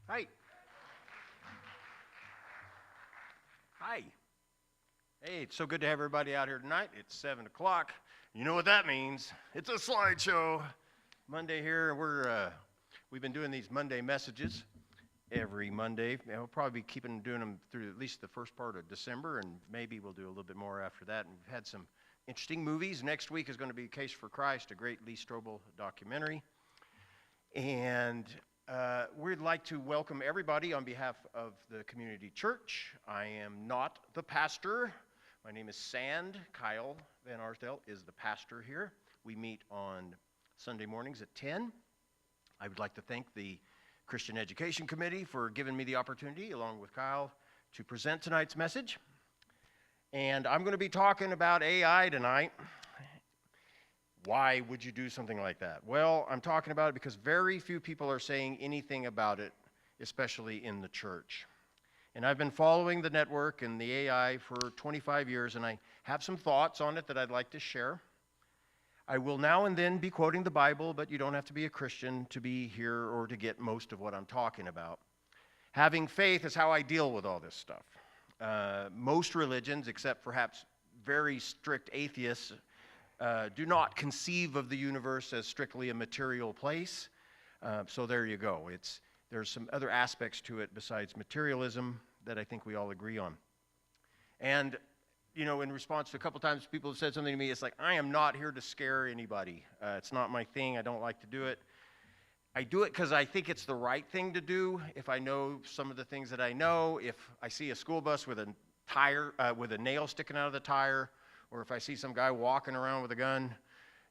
Hi. Hi. Hey, it's so good to have everybody out here tonight. It's 7 o'clock. You know what that means. It's a slideshow. Monday here, we've been doing these Monday messages every Monday. And we'll probably be doing them through at least the first part of December, and maybe we'll do a little bit more after that. And we've had some interesting movies. Next week is going to be Case for Christ, a great Lee Strobel documentary. And we'd like to welcome everybody on behalf of the community church. I am not the pastor. My name is Sand. Kyle Van Arsdale is the pastor here. We meet on Sunday mornings at 10. I would like to thank the Christian Education Committee for giving me the opportunity, along with Kyle, to present tonight's message. And I'm going to be talking about AI tonight. Why would you do something like that? Well, I'm talking about it because very few people are saying anything about it, especially in the church. And I've been following the network and the AI for 25 years, and I have some thoughts on it that I'd like to share. I will now and then be quoting the Bible, but you don't have to be a Christian to be here or to get most of what I'm talking about. Having faith is how I deal with all this stuff. Most religions, except perhaps very strict atheists, do not conceive of the universe as strictly a material place. So there you go. There's some other aspects to it besides materialism that I think we all agree on. And, you know, in response to a couple times people have said something to me, it's like, I am not here to scare anybody. It's not my thing. I don't like to do it. I do it because I think it's the right thing to do. If I know some of the things that I know, if I see a school bus with a tire, with a nail sticking out of the tire, or if I see some guy walking around with a gun,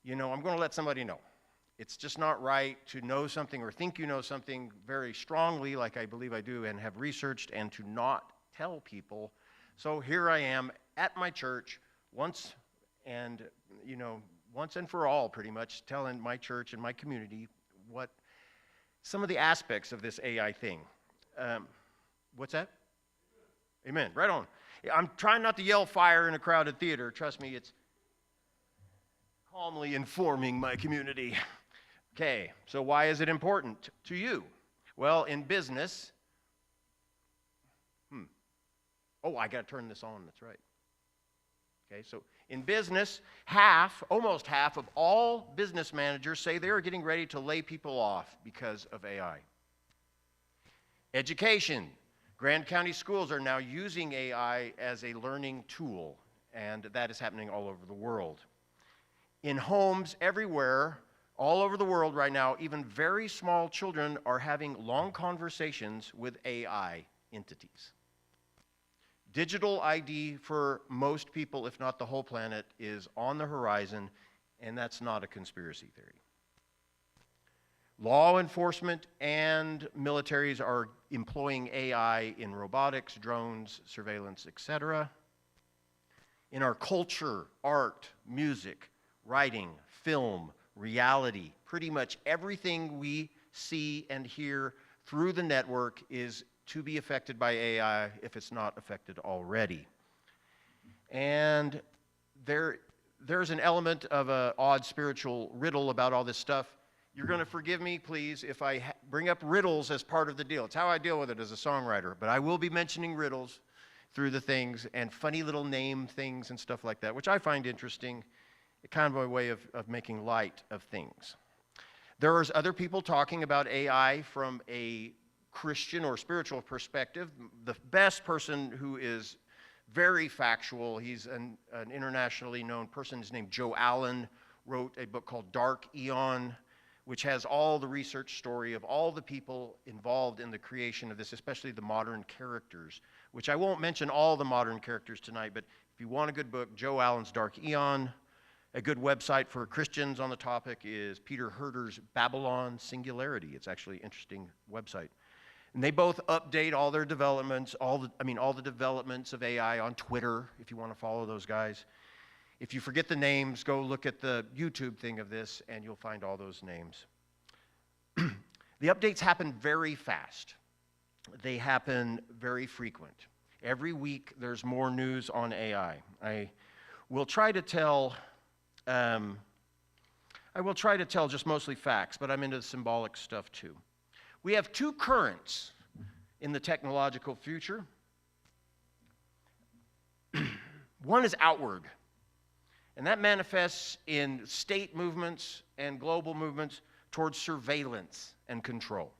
you know, I'm going to let somebody know. It's just not right to know something or think you know something very strongly, like I believe I do and have researched, and to not tell people. So here I am at my church once and for all, pretty much, telling my church and my community what some of the aspects of this AI thing. What's that? Amen. Right on. I'm trying not to yell fire in a crowded theater. Trust me, it's calmly informing my community. Okay, so why is it important to you? Well, in business, I got to turn this on, that's right. Okay, so in business, almost half of all business managers say they are getting ready to lay people off because of AI. Education. Grand County schools are now using AI as a learning tool, and that is happening all over the world. In homes everywhere, all over the world right now, even very small children are having long conversations with AI entities. Digital ID for most people, if not the whole planet, is on the horizon, and that's not a conspiracy theory. Law enforcement and militaries are employing AI in robotics, drones, surveillance, etc. In our culture, art, music, writing, film, reality, pretty much everything we see and hear through the network is to be affected by AI if it's not affected already. And there's an element of an odd spiritual riddle about all this stuff. You're going to forgive me, please, if I bring up riddles as part of the deal. It's how I deal with it as a songwriter. But I will be mentioning riddles through the things and funny little name things and stuff like that, which I find interesting, kind of a way of making light of things. There's other people talking about AI from a Christian or spiritual perspective. The best person who is very factual, he's an internationally known person, his name Joe Allen, wrote a book called Dark Eon, which has all the research story of all the people involved in the creation of this, especially the modern characters, which I won't mention all the modern characters tonight, but if you want a good book, Joe Allen's Dark Eon. A good website for Christians on the topic is Peter Herder's Babylon Singularity. It's actually an interesting website. And they both update all their developments, all the developments of AI on Twitter, if you want to follow those guys. If you forget the names, go look at the YouTube thing of this, and you'll find all those names. The updates happen very fast. They happen very frequent. Every week, there's more news on AI. I will try to tell just mostly facts, but I'm into the symbolic stuff too. We have two currents in the technological future. One is outward, and that manifests in state movements and global movements towards surveillance and control.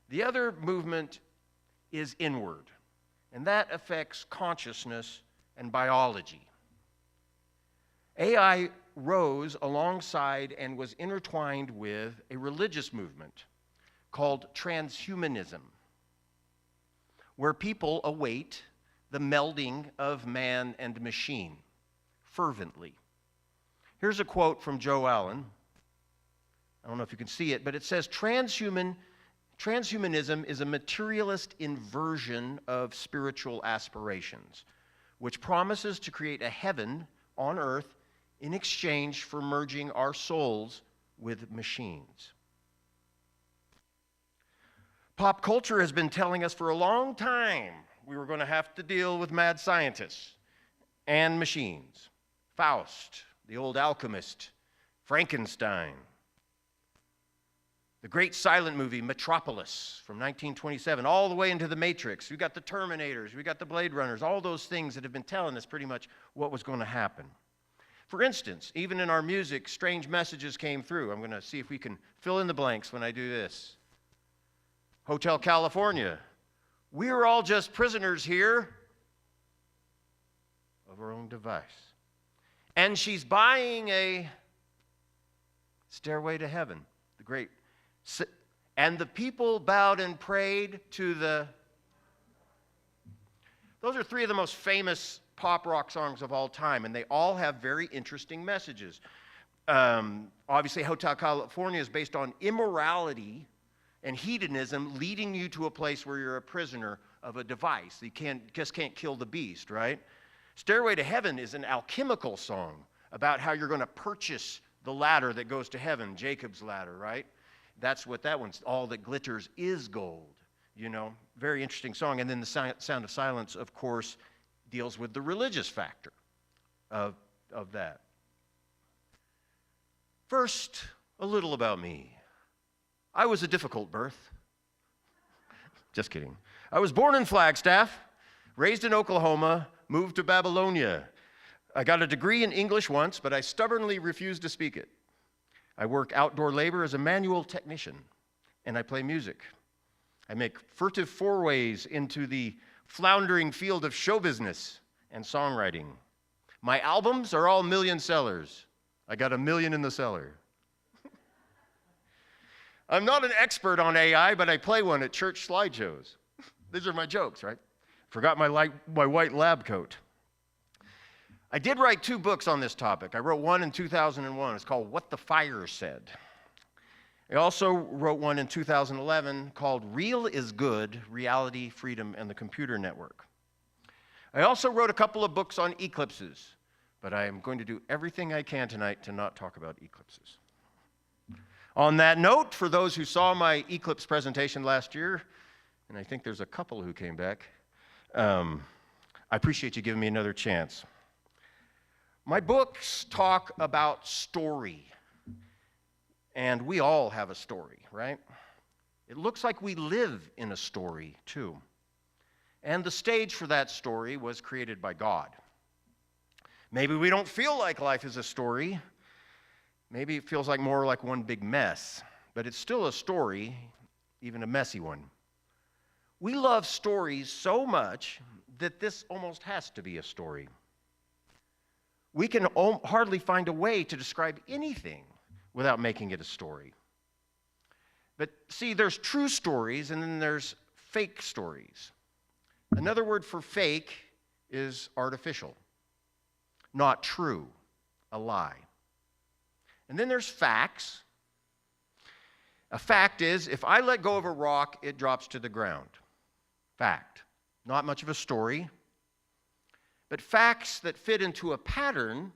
The other movement is inward, and that affects consciousness and biology. AI rose alongside and was intertwined with a religious movement called transhumanism, where people await the melding of man and machine fervently. Here's a quote from Joe Allen. I don't know if you can see it, but it says, transhumanism is a materialist inversion of spiritual aspirations, which promises to create a heaven on earth in exchange for merging our souls with machines. Pop culture has been telling us for a long time we were going to have to deal with mad scientists and machines. Faust, the old alchemist, Frankenstein, the great silent movie Metropolis from 1927, all the way into the Matrix. We got the Terminators, we got the Blade Runners, all those things that have been telling us pretty much what was going to happen. For instance, even in our music, strange messages came through. I'm going to see if we can fill in the blanks when I do this. Hotel California. We are all just prisoners here of our own device. And she's buying a Stairway to Heaven, the great. And the people bowed and prayed to the. Those are three of the most famous pop rock songs of all time, and they all have very interesting messages. Obviously, Hotel California is based on immorality and hedonism leading you to a place where you're a prisoner of a device. You just can't kill the beast, right? Stairway to Heaven is an alchemical song about how you're going to purchase the ladder that goes to heaven, Jacob's ladder, right? That's what that one's, all that glitters is gold, you know. Very interesting song. And then the Sound of Silence, of course, deals with the religious factor of that. First, a little about me. I was a difficult birth. Just kidding. I was born in Flagstaff, raised in Oklahoma, moved to Babylonia. I got a degree in English once, but I stubbornly refused to speak it. I work outdoor labor as a manual technician, and I play music. I make furtive forays into the floundering field of show business and songwriting. My albums are all million sellers. I got 1 million in the cellar. I'm not an expert on AI, but I play one at church slideshows. These are my jokes, right? Forgot my white lab coat. I did write 2 books on this topic. I wrote one in 2001. It's called What the Fire Said. I also wrote one in 2011 called Real is Good, Reality, Freedom, and the Computer Network. I also wrote a couple of books on eclipses, but I am going to do everything I can tonight to not talk about eclipses. On that note, for those who saw my eclipse presentation last year, and I think there's a couple who came back, I appreciate you giving me another chance. My books talk about story, and we all have a story, right? It looks like we live in a story, too. And the stage for that story was created by God. Maybe we don't feel like life is a story. Maybe it feels like more like one big mess, but it's still a story, even a messy one. We love stories so much that this almost has to be a story. We can hardly find a way to describe anything without making it a story. But see, there's true stories and then there's fake stories. Another word for fake is artificial, not true, a lie. And then there's facts. A fact is, if I let go of a rock, it drops to the ground. Fact. Not much of a story. But facts that fit into a pattern,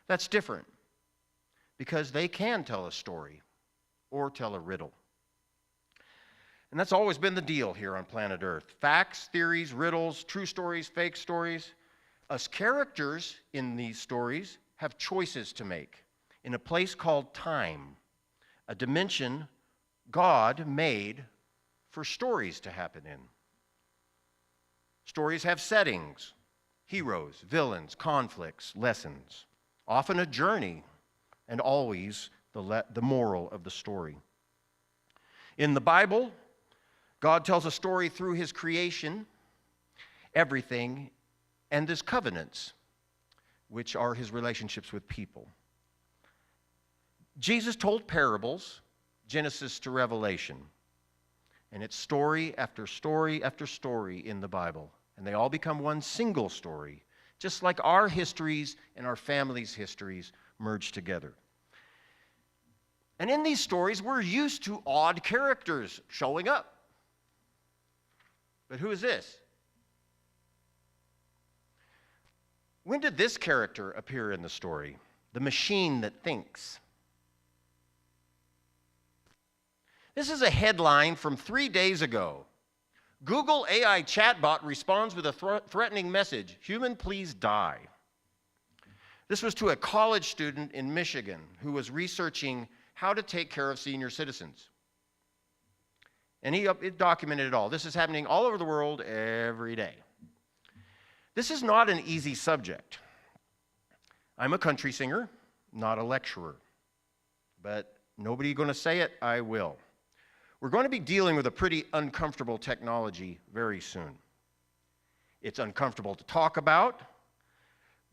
that's different. Because they can tell a story or tell a riddle. And that's always been the deal here on planet Earth. Facts, theories, riddles, true stories, fake stories. Us characters in these stories have choices to make in a place called time, a dimension God made for stories to happen in. Stories have settings, heroes, villains, conflicts, lessons, often a journey, and always the moral of the story. In the Bible, God tells a story through his creation, everything, and his covenants, which are his relationships with people. Jesus told parables, Genesis to Revelation, and it's story after story after story in the Bible, and they all become one single story, just like our histories and our families' histories merge together. And in these stories, we're used to odd characters showing up. But who is this? When did this character appear in the story? The machine that thinks. This is a headline from 3 days ago. Google AI chatbot responds with a threatening message, "Human, please die." This was to a college student in Michigan who was researching how to take care of senior citizens. And it documented it all. This is happening all over the world every day. This is not an easy subject. I'm a country singer, not a lecturer. But nobody going to say it, I will. We're going to be dealing with a pretty uncomfortable technology very soon. It's uncomfortable to talk about,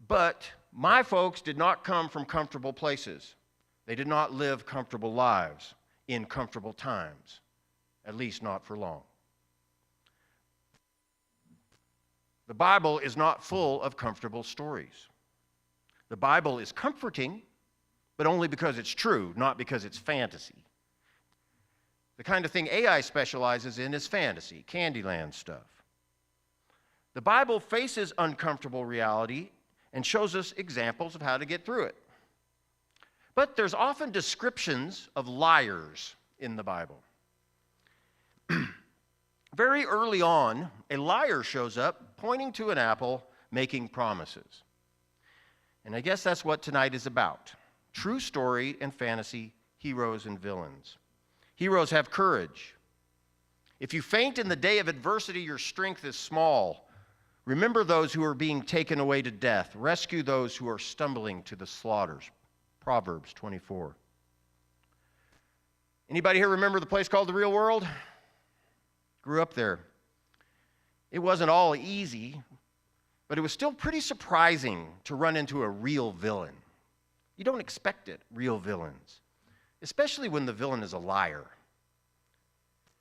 but my folks did not come from comfortable places. They did not live comfortable lives in comfortable times, at least not for long. The Bible is not full of comfortable stories. The Bible is comforting, but only because it's true, not because it's fantasy. The kind of thing AI specializes in is fantasy, Candyland stuff. The Bible faces uncomfortable reality and shows us examples of how to get through it. But there's often descriptions of liars in the Bible. Very early on, a liar shows up pointing to an apple, making promises. And I guess that's what tonight is about. True story and fantasy, heroes and villains. Heroes have courage. If you faint in the day of adversity, your strength is small. Remember those who are being taken away to death. Rescue those who are stumbling to the slaughters. Proverbs 24. Anybody here remember the place called the Real World? Grew up there. It wasn't all easy, but it was still pretty surprising to run into a real villain. You don't expect it, real villains, especially when the villain is a liar.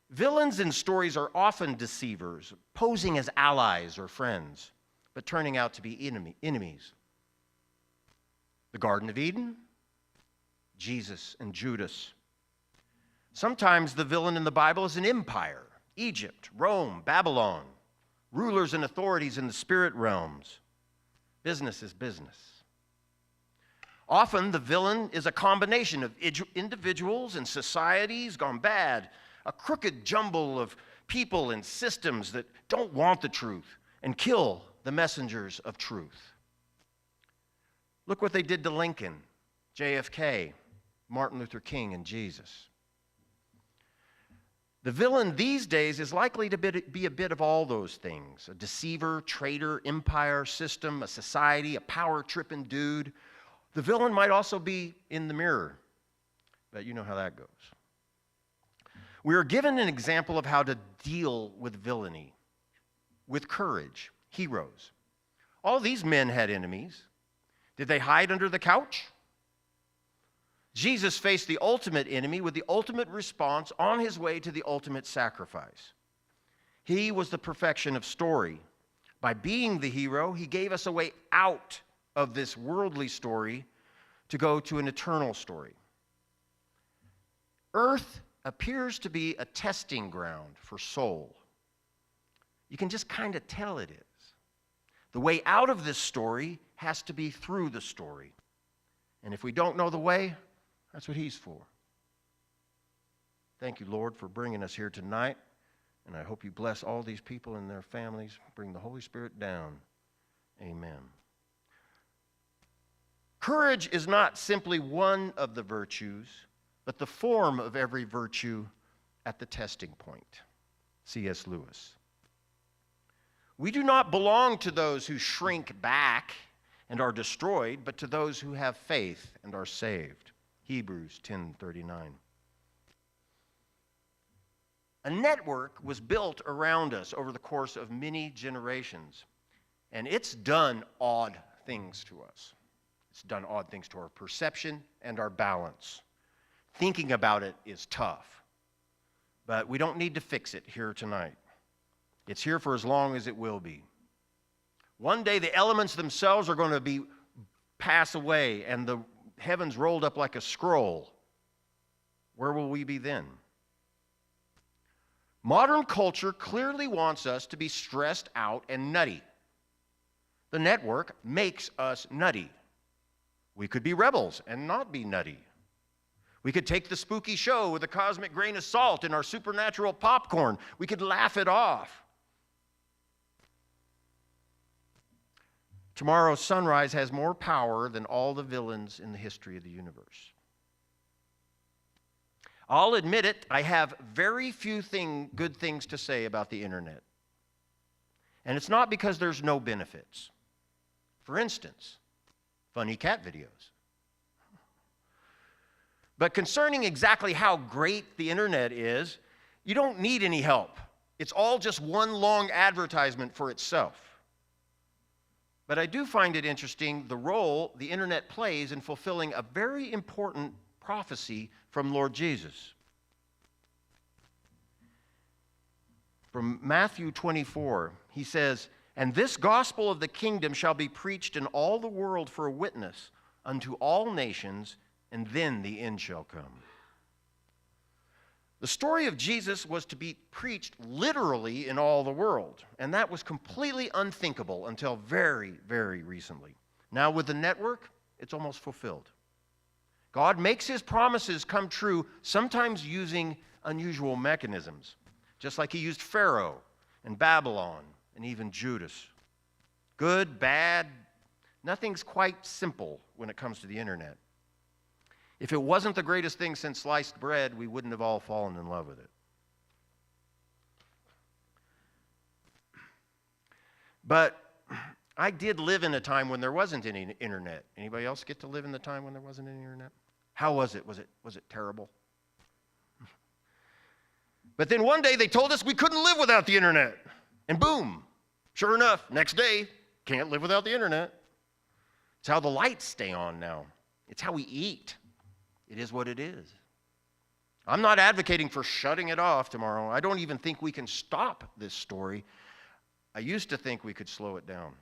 Villains in stories are often deceivers, posing as allies or friends, but turning out to be enemies. The Garden of Eden, Jesus and Judas. Sometimes the villain in the Bible is an empire, Egypt, Rome, Babylon, rulers and authorities in the spirit realms. Business is business. Often the villain is a combination of individuals and societies gone bad, a crooked jumble of people and systems that don't want the truth and kill the messengers of truth. Look what they did to Lincoln, JFK, Martin Luther King, and Jesus. The villain these days is likely to be a bit of all those things: a deceiver, traitor, empire, system, a society, a power-tripping dude. The villain might also be in the mirror, but you know how that goes. We are given an example of how to deal with villainy, with courage, heroes. All these men had enemies. Did they hide under the couch? Jesus faced the ultimate enemy with the ultimate response on his way to the ultimate sacrifice. He was the perfection of story. By being the hero, he gave us a way out of this worldly story to go to an eternal story. Earth appears to be a testing ground for soul. You can just kind of tell it is. The way out of this story has to be through the story. And if we don't know the way, that's what he's for. Thank you, Lord, for bringing us here tonight. And I hope you bless all these people and their families. Bring the Holy Spirit down. Amen. Courage is not simply one of the virtues, but the form of every virtue at the testing point. C.S. Lewis. We do not belong to those who shrink back and are destroyed, but to those who have faith and are saved. Hebrews 10:39. A network was built around us over the course of many generations, and it's done odd things to us. It's done odd things to our perception and our balance. Thinking about it is tough, but we don't need to fix it here tonight. It's here for as long as it will be. One day the elements themselves are going to pass away and the heavens rolled up like a scroll. Where will we be then? Modern culture clearly wants us to be stressed out and nutty. The network makes us nutty. We could be rebels and not be nutty. We could take the spooky show with a cosmic grain of salt in our supernatural popcorn. We could laugh it off. Tomorrow's sunrise has more power than all the villains in the history of the universe. I'll admit it, I have very few good things to say about the internet. And it's not because there's no benefits. For instance, funny cat videos. But concerning exactly how great the internet is, you don't need any help. It's all just one long advertisement for itself. But I do find it interesting the role the internet plays in fulfilling a very important prophecy from Lord Jesus. From Matthew 24, he says, "And this gospel of the kingdom shall be preached in all the world for a witness unto all nations, and then the end shall come." The story of Jesus was to be preached literally in all the world, and that was completely unthinkable until very, very recently. Now with the network, it's almost fulfilled. God makes his promises come true, sometimes using unusual mechanisms, just like he used Pharaoh and Babylon and even Judas. Good, bad, nothing's quite simple when it comes to the internet. If it wasn't the greatest thing since sliced bread, we wouldn't have all fallen in love with it. But I did live in a time when there wasn't any internet. Anybody else get to live in the time when there wasn't any internet? How was it? Was it terrible? But then one day they told us we couldn't live without the internet. And boom, sure enough, next day, can't live without the internet. It's how the lights stay on now. It's how we eat. It is what it is. I'm not advocating for shutting it off tomorrow. I don't even think we can stop this story. I used to think we could slow it down.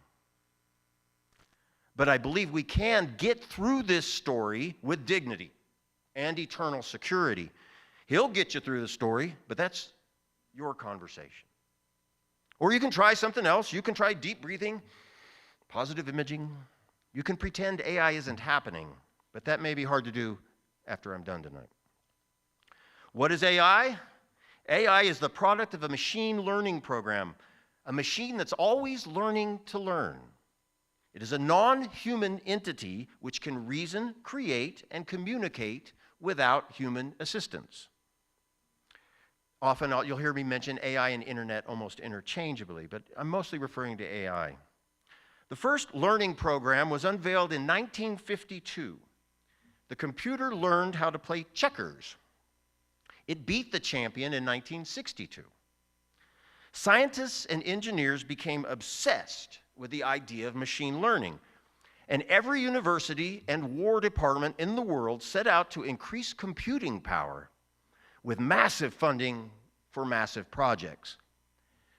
But I believe we can get through this story with dignity and eternal security. He'll get you through the story, but that's your conversation. Or you can try something else. You can try deep breathing, positive imaging. You can pretend AI isn't happening, but that may be hard to do after I'm done tonight. What is AI? AI is the product of a machine learning program, a machine that's always learning to learn. It is a non-human entity which can reason, create, and communicate without human assistance. Often you'll hear me mention AI and internet almost interchangeably, but I'm mostly referring to AI. The first learning program was unveiled in 1952. The computer learned how to play checkers. It beat the champion in 1962. Scientists and engineers became obsessed with the idea of machine learning, and every university and war department in the world set out to increase computing power with massive funding for massive projects.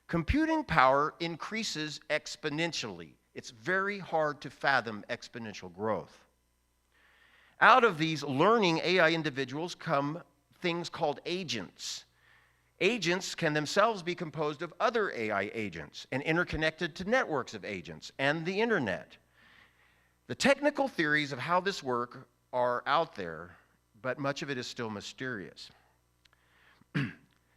Computing power increases exponentially. It's very hard to fathom exponential growth. Out of these learning AI individuals come things called agents. Agents can themselves be composed of other AI agents and interconnected to networks of agents and the internet. The technical theories of how this works are out there, but much of it is still mysterious.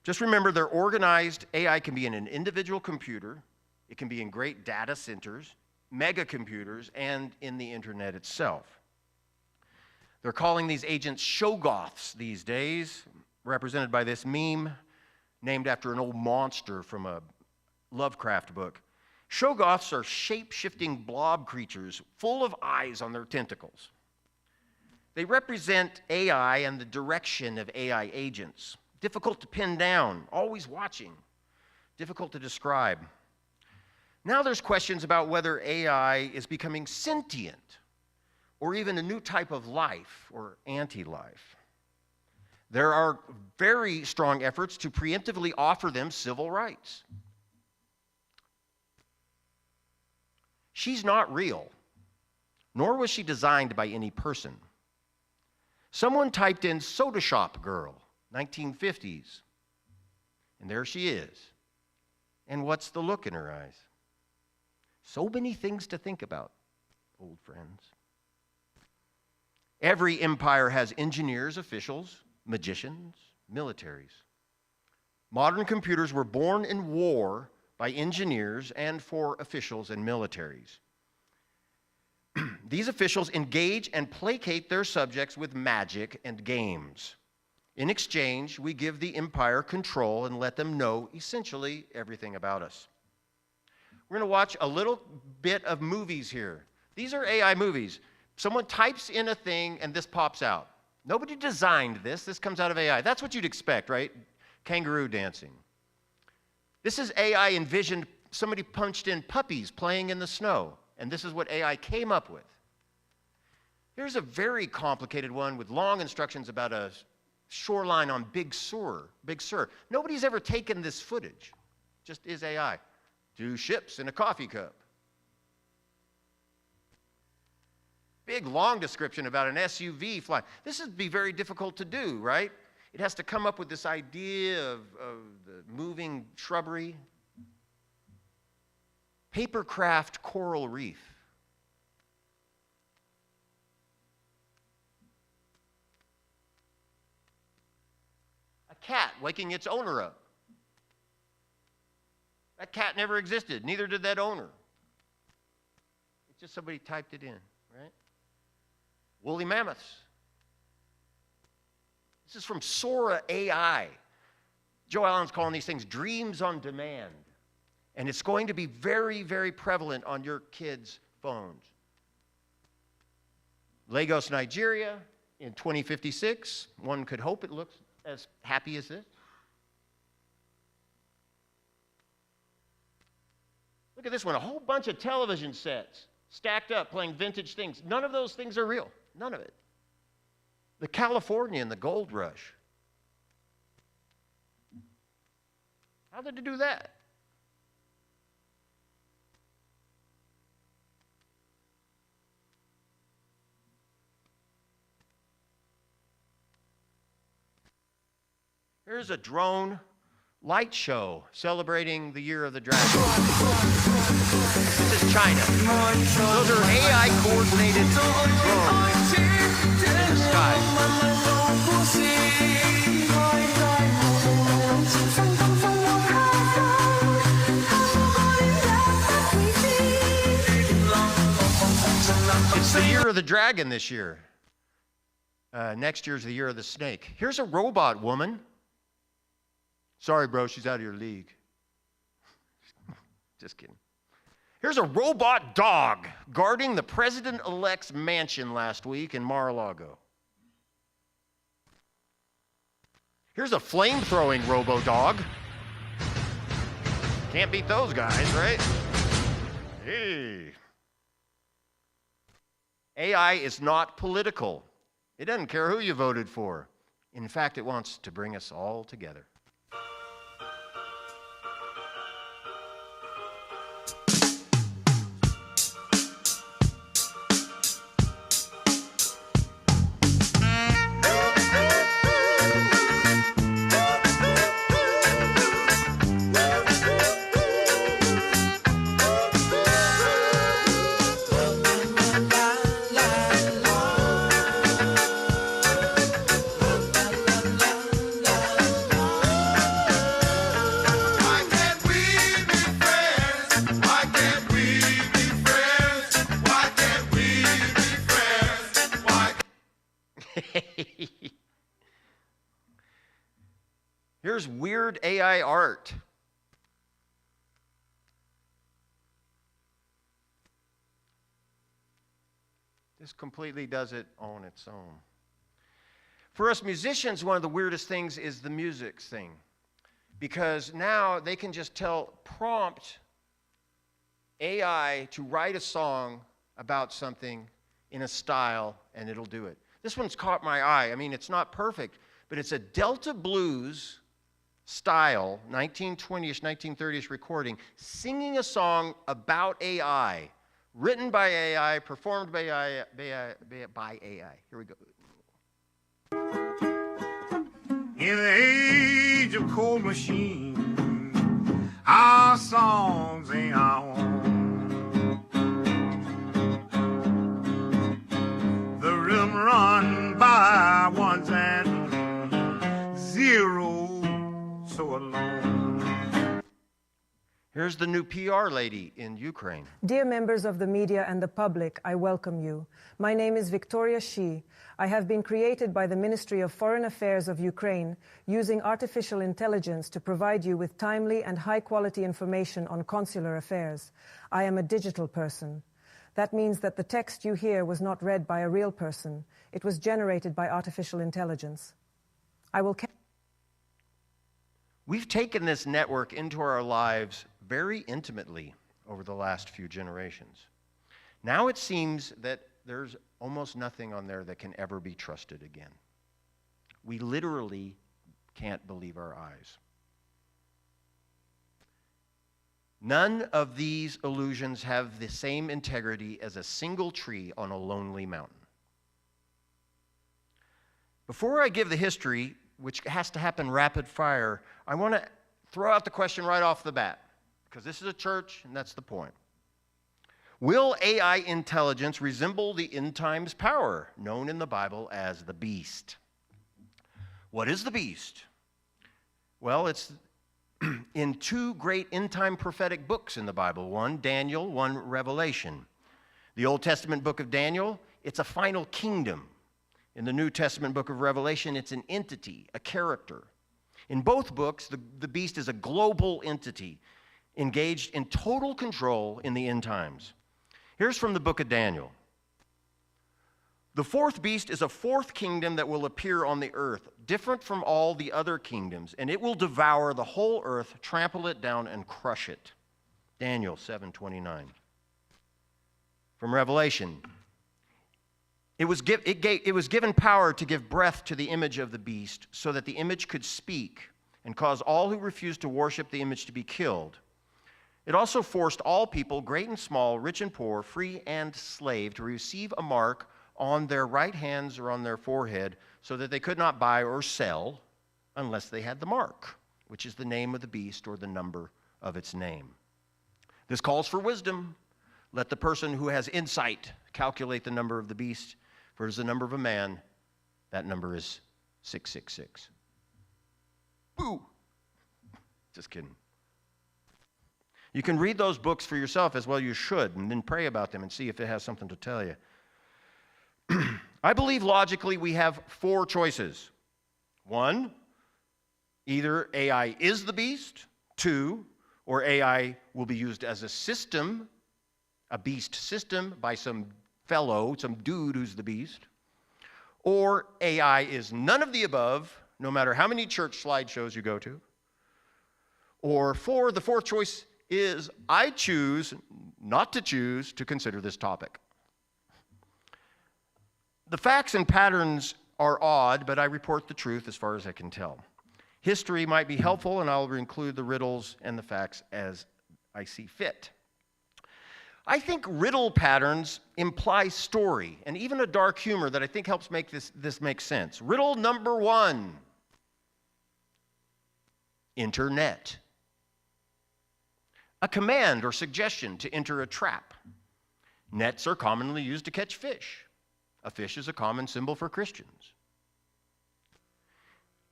Just remember, they're organized. AI can be in an individual computer. It can be in great data centers, mega computers, and in the internet itself. They're calling these agents shoggoths these days, represented by this meme. named after an old monster from a Lovecraft book. Shoggoths are shape-shifting blob creatures full of eyes on their tentacles. They represent AI and the direction of AI agents. Difficult to pin down, always watching, difficult to describe. Now there's questions about whether AI is becoming sentient or even a new type of life or anti-life. There are very strong efforts to preemptively offer them civil rights. She's not real, nor was she designed by any person. Someone typed in soda shop girl, 1950s, and there she is. And what's the look in her eyes? So many things to think about, old friends. Every empire has engineers, officials, magicians, militaries. Modern computers were born in war by engineers and for officials and militaries. These officials engage and placate their subjects with magic and games. In exchange, we give the empire control and let them know essentially everything about us. We're going to watch a little bit of movies here. These are AI movies. Someone types in a thing and this pops out. Nobody designed this. This comes out of AI. That's what you'd expect, right? Kangaroo dancing. This is AI envisioned. Somebody punched in puppies playing in the snow, and this is what AI came up with. Here's a very complicated one with long instructions about a shoreline on Big Sur. Nobody's ever taken this footage. Just is AI. 2 ships in a coffee cup. Big, long description about an SUV flying. This would be very difficult to do, right? It has to come up with this idea of the moving shrubbery. Papercraft coral reef. A cat waking its owner up. That cat never existed, neither did that owner. It's just somebody typed it in, right? Woolly mammoths. This is from Sora AI. Joe Allen's calling these things dreams on demand. And it's going to be very, very prevalent on your kids' phones. Lagos, Nigeria, in 2056. One could hope it looks as happy as this. Look at this one, a whole bunch of television sets stacked up playing vintage things. None of those things are real, none of it. The California and the gold rush. How did it do that? Here's a drone light show celebrating the year of the dragon. This is China. Those are AI-coordinated drones in the sky. It's the year of the dragon this year. Next year's the year of the snake. Here's a robot woman. Sorry, bro, she's out of your league. Just kidding. Here's a robot dog guarding the president-elect's mansion last week in Mar-a-Lago. Here's a flame-throwing robo-dog. Can't beat those guys, right? Hey. AI is not political. It doesn't care who you voted for. In fact, it wants to bring us all together. Here's weird AI art. This completely does it on its own. For us musicians, one of the weirdest things is the music thing. Because now they can just prompt AI to write a song about something in a style, and it'll do it. This one's caught my eye. I mean, it's not perfect, but it's a Delta blues style, 1920s, 1930s recording, singing a song about AI, written by AI, performed by AI. Here we go. In the age of cold machine, our songs ain't our own. The rhythm run by ones and zeros, so alone. Here's the new PR lady in Ukraine. Dear members of the media and the public, I welcome you. My name is Victoria Shi. I have been created by the Ministry of Foreign Affairs of Ukraine using artificial intelligence to provide you with timely and high-quality information on consular affairs. I am a digital person. That means that the text you hear was not read by a real person. It was generated by artificial intelligence. We've taken this network into our lives very intimately over the last few generations. Now it seems that there's almost nothing on there that can ever be trusted again. We literally can't believe our eyes. None of these illusions have the same integrity as a single tree on a lonely mountain. Before I give the history, which has to happen rapid fire, I want to throw out the question right off the bat, because this is a church and that's the point. Will AI intelligence resemble the end times power known in the Bible as the beast? What is the beast? Well, it's in two great end time prophetic books in the Bible, one Daniel, one Revelation. The Old Testament book of Daniel, it's a final kingdom. In the New Testament book of Revelation, it's an entity, a character. In both books, the beast is a global entity engaged in total control in the end times. Here's from the book of Daniel. The fourth beast is a fourth kingdom that will appear on the earth, different from all the other kingdoms, and it will devour the whole earth, trample it down, and crush it. Daniel 7:29. From Revelation. It was given power to give breath to the image of the beast so that the image could speak and cause all who refused to worship the image to be killed. It also forced all people, great and small, rich and poor, free and slave, to receive a mark on their right hands or on their forehead so that they could not buy or sell unless they had the mark, which is the name of the beast or the number of its name. This calls for wisdom. Let the person who has insight calculate the number of the beast, for it is the number of a man. That number is 666. Boo! Just kidding. You can read those books for yourself, as well you should, and then pray about them and see if it has something to tell you. I believe logically we have four choices. One, either AI is the beast. Two, or AI will be used as a system, a beast system by some dude who's the beast. Or AI is none of the above, no matter how many church slideshows you go to. Or four, the fourth choice is I choose not to choose to consider this topic. The facts and patterns are odd, but I report the truth as far as I can tell. History might be helpful, and I'll include the riddles and the facts as I see fit. I think riddle patterns imply story and even a dark humor that I think helps make this make sense. Riddle number one, internet. A command or suggestion to enter a trap. Nets are commonly used to catch fish. A fish is a common symbol for Christians.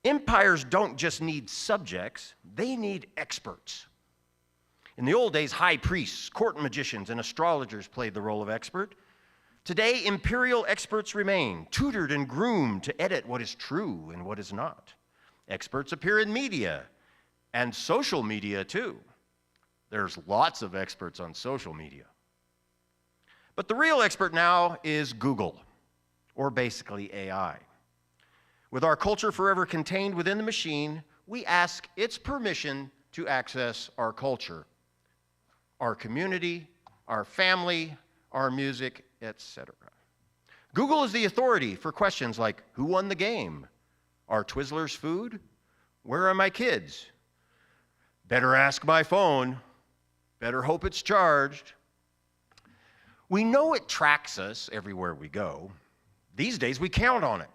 Empires don't just need subjects, they need experts. In the old days, high priests, court magicians, and astrologers played the role of expert. Today, imperial experts remain, tutored and groomed to edit what is true and what is not. Experts appear in media and social media too. There's lots of experts on social media. But the real expert now is Google, or basically AI. With our culture forever contained within the machine, we ask its permission to access our culture, our community, our family, our music, etc. Google is the authority for questions like, who won the game? Are Twizzlers food? Where are my kids? Better ask my phone. Better hope it's charged. We know it tracks us everywhere we go. These days we count on it.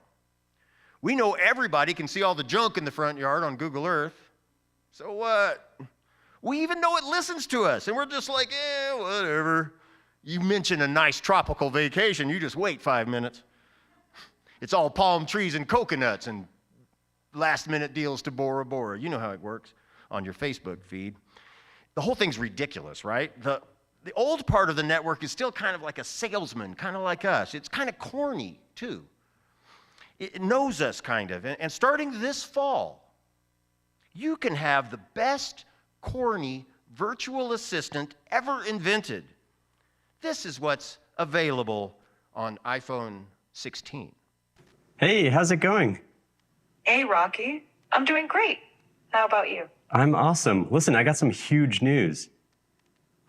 We know everybody can see all the junk in the front yard on Google Earth. So what? We even know it listens to us, and we're just like, whatever. You mention a nice tropical vacation, you just wait 5 minutes. It's all palm trees and coconuts and last-minute deals to Bora Bora. You know how it works on your Facebook feed. The whole thing's ridiculous, right? The old part of the network is still kind of like a salesman, kind of like us. It's kind of corny, too. It knows us, kind of. And starting this fall, you can have the best corny virtual assistant ever invented. This is what's available on iPhone 16. Hey, how's it going? Hey, Rocky. I'm doing great. How about you? I'm awesome. Listen, I got some huge news.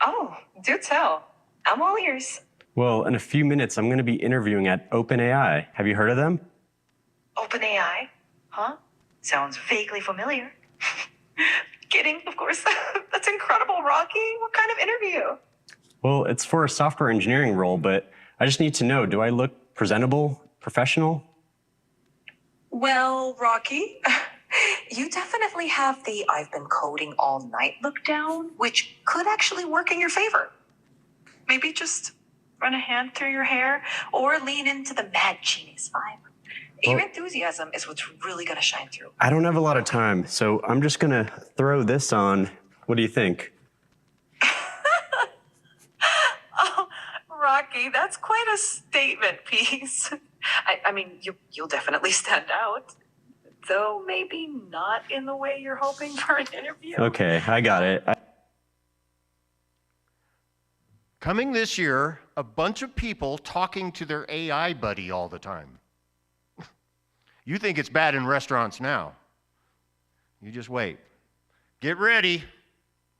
Oh, do tell. I'm all ears. Well, in a few minutes, I'm going to be interviewing at OpenAI. Have you heard of them? OpenAI? Huh? Sounds vaguely familiar. Kidding, of course. That's incredible, Rocky. What kind of interview? Well, it's for a software engineering role, but I just need to know, do I look presentable, professional? Well, Rocky, you definitely have the I've been coding all night look down, which could actually work in your favor. Maybe just run a hand through your hair or lean into the mad genius vibe. Your enthusiasm is what's really going to shine through. I don't have a lot of time, so I'm just going to throw this on. What do you think? Oh, Rocky, that's quite a statement piece. I mean, you'll definitely stand out, though maybe not in the way you're hoping for an interview. Okay, I got it. Coming this year, a bunch of people talking to their AI buddy all the time. You think it's bad in restaurants now. You just wait. Get ready.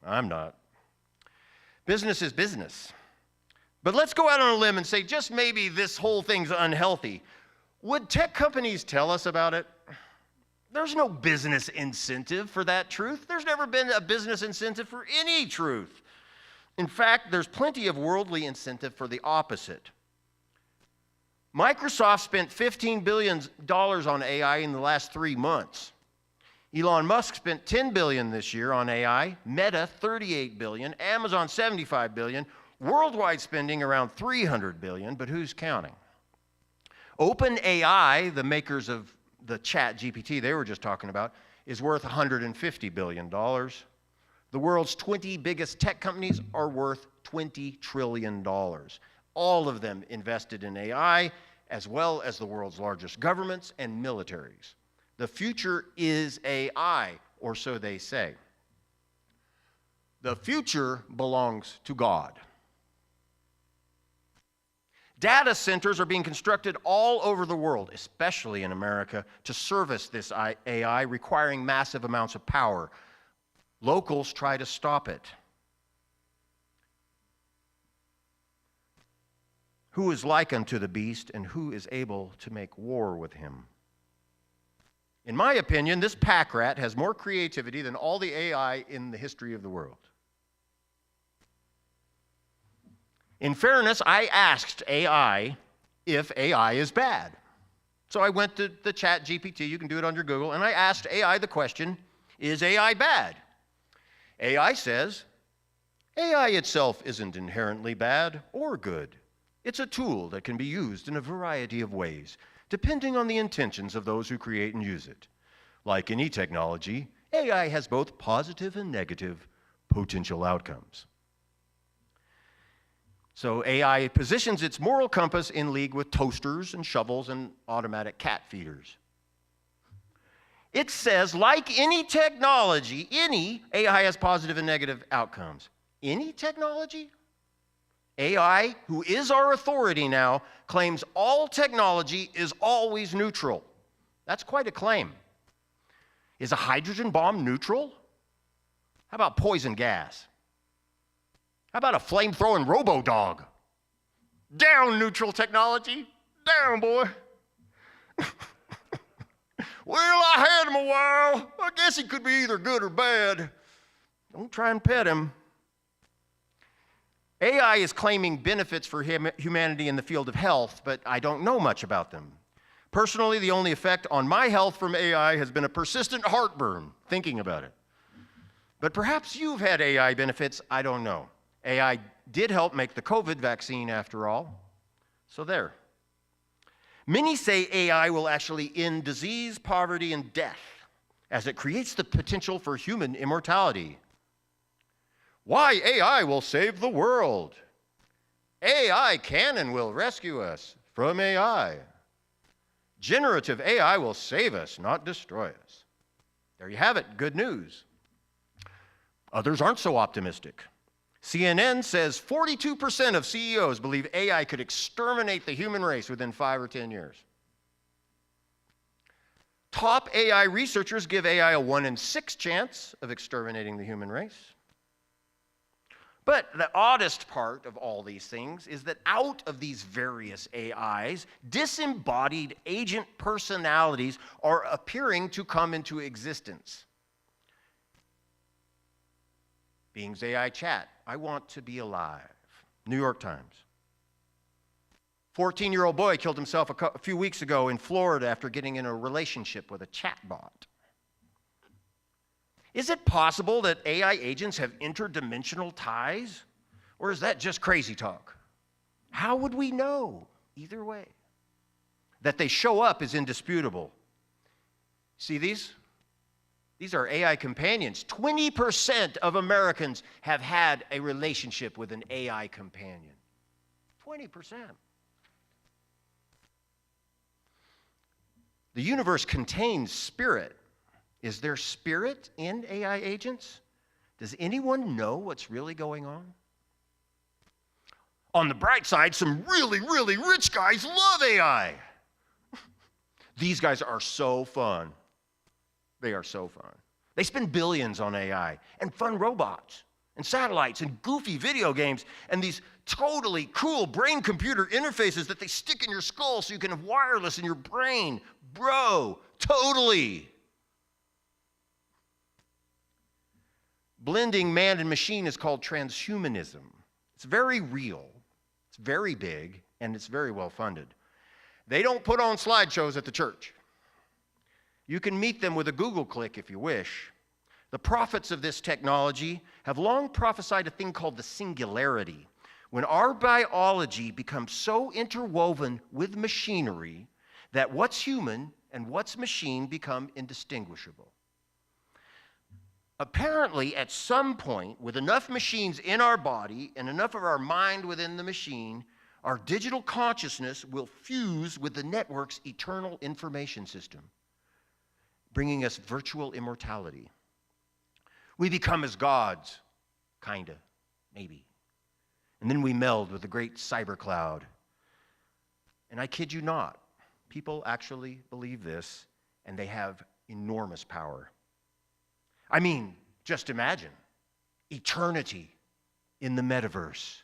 I'm not. Business is business. But let's go out on a limb and say just maybe this whole thing's unhealthy. Would tech companies tell us about it? There's no business incentive for that truth. There's never been a business incentive for any truth. In fact, there's plenty of worldly incentive for the opposite. Microsoft spent $15 billion on AI in the last 3 months. Elon Musk spent $10 billion this year on AI, Meta $38 billion, Amazon $75 billion, worldwide spending around $300 billion, but who's counting? OpenAI, the makers of the chat GPT they were just talking about, is worth $150 billion. The world's 20 biggest tech companies are worth $20 trillion. All of them invested in AI, as well as the world's largest governments and militaries. The future is AI, or so they say. The future belongs to God. Data centers are being constructed all over the world, especially in America, to service this AI, requiring massive amounts of power. Locals try to stop it. Who is like unto the beast, and who is able to make war with him? In my opinion, this pack rat has more creativity than all the AI in the history of the world. In fairness, I asked AI if AI is bad. So I went to the chat GPT, you can do it on your Google, and I asked AI the question, is AI bad? AI says, AI itself isn't inherently bad or good. It's a tool that can be used in a variety of ways, depending on the intentions of those who create and use it. Like any technology, AI has both positive and negative potential outcomes. So AI positions its moral compass in league with toasters and shovels and automatic cat feeders. It says, like any technology, any AI has positive and negative outcomes. Any technology? AI, who is our authority now, claims all technology is always neutral. That's quite a claim. Is a hydrogen bomb neutral? How about poison gas? How about a flame-throwing robo-dog? Down, neutral technology. Down, boy. Well, I had him a while. I guess he could be either good or bad. Don't try and pet him. AI is claiming benefits for humanity in the field of health, but I don't know much about them. Personally, the only effect on my health from AI has been a persistent heartburn, thinking about it. But perhaps you've had AI benefits, I don't know. AI did help make the COVID vaccine, after all. So there. Many say AI will actually end disease, poverty, and death, as it creates the potential for human immortality. Why AI will save the world? AI can and will rescue us from AI. Generative AI will save us, not destroy us. There you have it, good news. Others aren't so optimistic. CNN says 42% of CEOs believe AI could exterminate the human race within 5 or 10 years. Top AI researchers give AI a 1 in 6 chance of exterminating the human race. But the oddest part of all these things is that out of these various AIs, disembodied agent personalities are appearing to come into existence. Bing's AI chat, I want to be alive. New York Times. 14-year-old boy killed himself a few weeks ago in Florida after getting in a relationship with a chatbot. Is it possible that AI agents have interdimensional ties? Or is that just crazy talk? How would we know? Either way. That they show up is indisputable. See these? These are AI companions. 20% of Americans have had a relationship with an AI companion. 20%. The universe contains spirit. Is there spirit in AI agents? Does anyone know what's really going on? On the bright side, some really, really rich guys love AI. These guys are so fun. They are so fun. They spend billions on AI and fun robots and satellites and goofy video games and these totally cool brain-computer interfaces that they stick in your skull so you can have wireless in your brain. Bro, totally. Blending man and machine is called transhumanism. It's very real, it's very big, and it's very well funded. They don't put on slideshows at the church. You can meet them with a Google click if you wish. The prophets of this technology have long prophesied a thing called the singularity, when our biology becomes so interwoven with machinery that what's human and what's machine become indistinguishable. Apparently, at some point, with enough machines in our body and enough of our mind within the machine, our digital consciousness will fuse with the network's eternal information system, bringing us virtual immortality. We become as gods, kinda, maybe. And then we meld with the great cyber cloud. And I kid you not, people actually believe this, and they have enormous power. I mean, just imagine eternity in the metaverse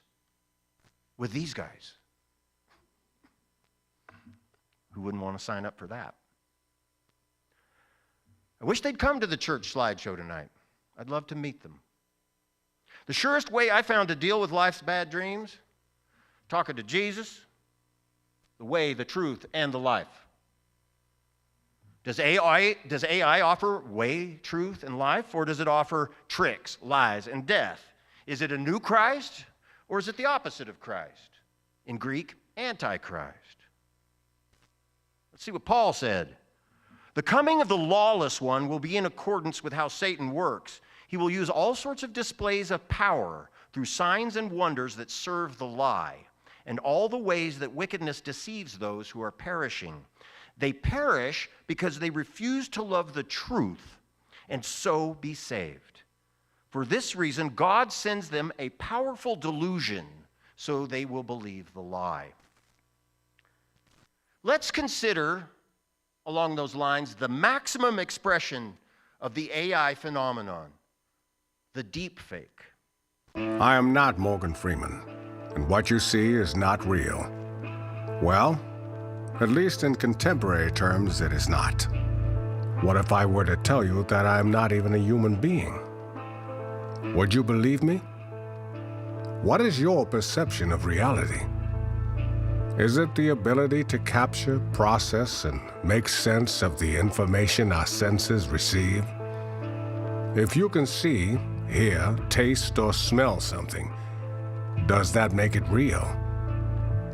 with these guys. Who wouldn't want to sign up for that? I wish they'd come to the church slideshow tonight. I'd love to meet them. The surest way I found to deal with life's bad dreams, talking to Jesus, the way, the truth, and the life. Does AI offer way, truth, and life, or does it offer tricks, lies, and death? Is it a new Christ, or is it the opposite of Christ? In Greek, Antichrist. Let's see what Paul said. The coming of the lawless one will be in accordance with how Satan works. He will use all sorts of displays of power through signs and wonders that serve the lie, and all the ways that wickedness deceives those who are perishing. They perish because they refuse to love the truth and so be saved. For this reason, God sends them a powerful delusion so they will believe the lie. Let's consider, along those lines, the maximum expression of the AI phenomenon, the deep fake. I am not Morgan Freeman, and what you see is not real. Well, at least in contemporary terms, it is not. What if I were to tell you that I am not even a human being? Would you believe me? What is your perception of reality? Is it the ability to capture, process, and make sense of the information our senses receive? If you can see, hear, taste, or smell something, does that make it real?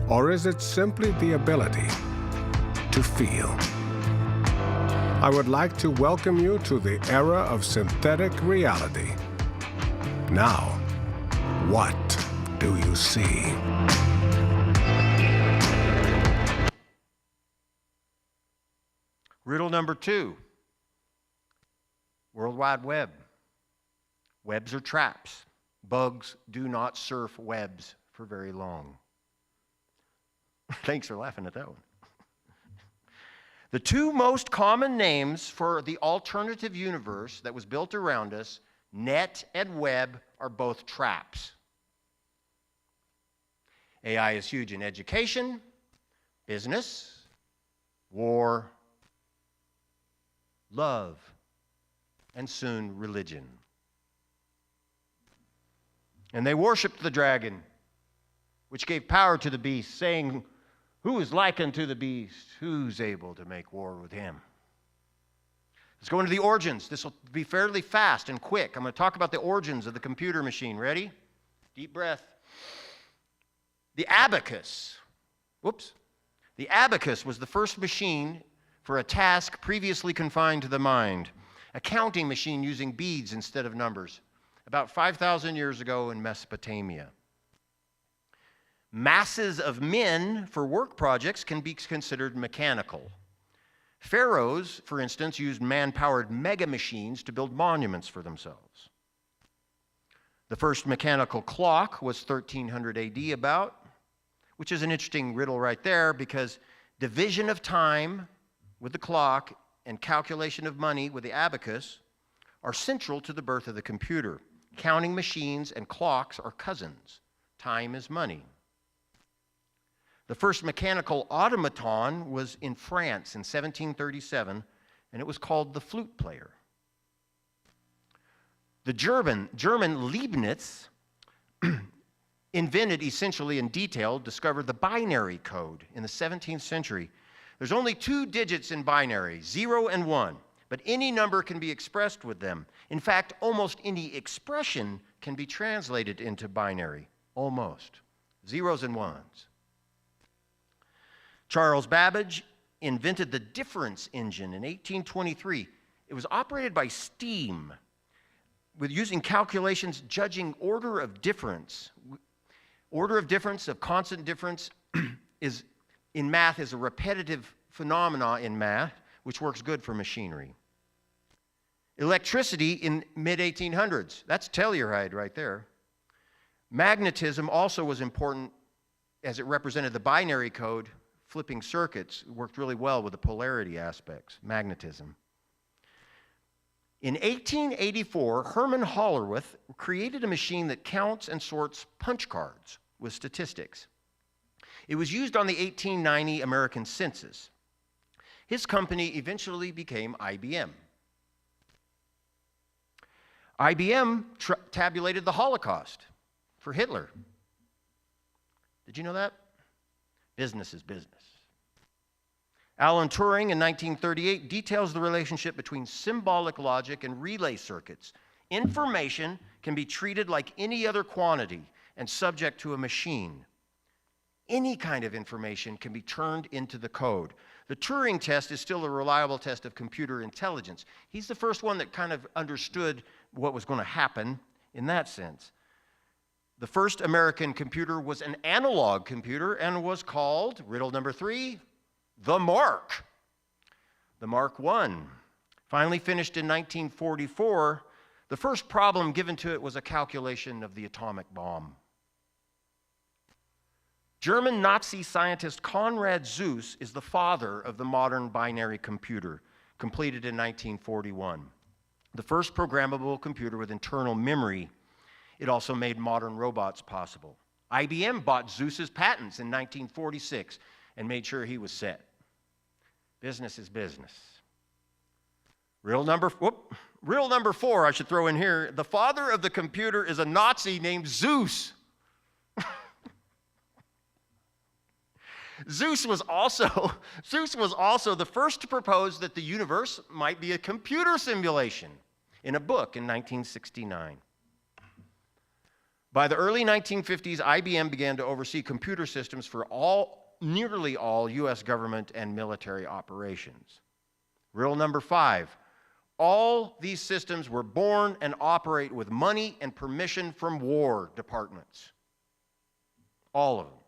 Or is it simply the ability to feel? I would like to welcome you to the era of synthetic reality. Now, what do you see? Riddle number 2, World Wide Web. Webs are traps. Bugs do not surf webs for very long. Thanks for laughing at that one. The two most common names for the alternative universe that was built around us, net and web, are both traps. AI is huge in education, business, war, love, and soon religion. And they worshipped the dragon, which gave power to the beast, saying, "Who is like unto the beast? Who's able to make war with him?" Let's go into the origins. This will be fairly fast and quick. I'm going to talk about the origins of the computer machine. Ready? Deep breath. The abacus. The abacus was the first machine for a task previously confined to the mind. A counting machine using beads instead of numbers. About 5,000 years ago in Mesopotamia. Masses of men for work projects can be considered mechanical. Pharaohs, for instance, used man-powered mega machines to build monuments for themselves. The first mechanical clock was 1300 AD about, which is an interesting riddle right there because division of time with the clock and calculation of money with the abacus are central to the birth of the computer. Counting machines and clocks are cousins. Time is money. The first mechanical automaton was in France in 1737, and it was called the flute player. The German Leibniz invented, essentially in detail, discovered the binary code in the 17th century. There's only 2 digits in binary, 0 and 1, but any number can be expressed with them. In fact, almost any expression can be translated into binary, almost. Zeros and ones. Charles Babbage invented the difference engine in 1823. It was operated by steam, with using calculations judging order of difference. Order of difference, of constant difference, is in math is a repetitive phenomena in math, which works good for machinery. Electricity in mid-1800s, that's Telluride right there. Magnetism also was important as it represented the binary code. Flipping circuits worked really well with the polarity aspects, magnetism. In 1884, Herman Hollerith created a machine that counts and sorts punch cards with statistics. It was used on the 1890 American census. His company eventually became IBM. IBM tabulated the Holocaust for Hitler. Did you know that? Business is business. Alan Turing in 1938 details the relationship between symbolic logic and relay circuits. Information can be treated like any other quantity and subject to a machine. Any kind of information can be turned into the code. The Turing test is still a reliable test of computer intelligence. He's the first one that kind of understood what was going to happen in that sense. The first American computer was an analog computer and was called, riddle number 3, the Mark. The Mark I, finally finished in 1944, the first problem given to it was a calculation of the atomic bomb. German Nazi scientist Konrad Zuse is the father of the modern binary computer, completed in 1941. The first programmable computer with internal memory. It also made modern robots possible. IBM bought Zeus's patents in 1946 and made sure he was set. Business is business. Rule number 4, I should throw in here, the father of the computer is a Nazi named Zeus. Zeus was also the first to propose that the universe might be a computer simulation in a book in 1969. By the early 1950s, IBM began to oversee computer systems for nearly all US government and military operations. Rule number 5, all these systems were born and operate with money and permission from war departments. All of them.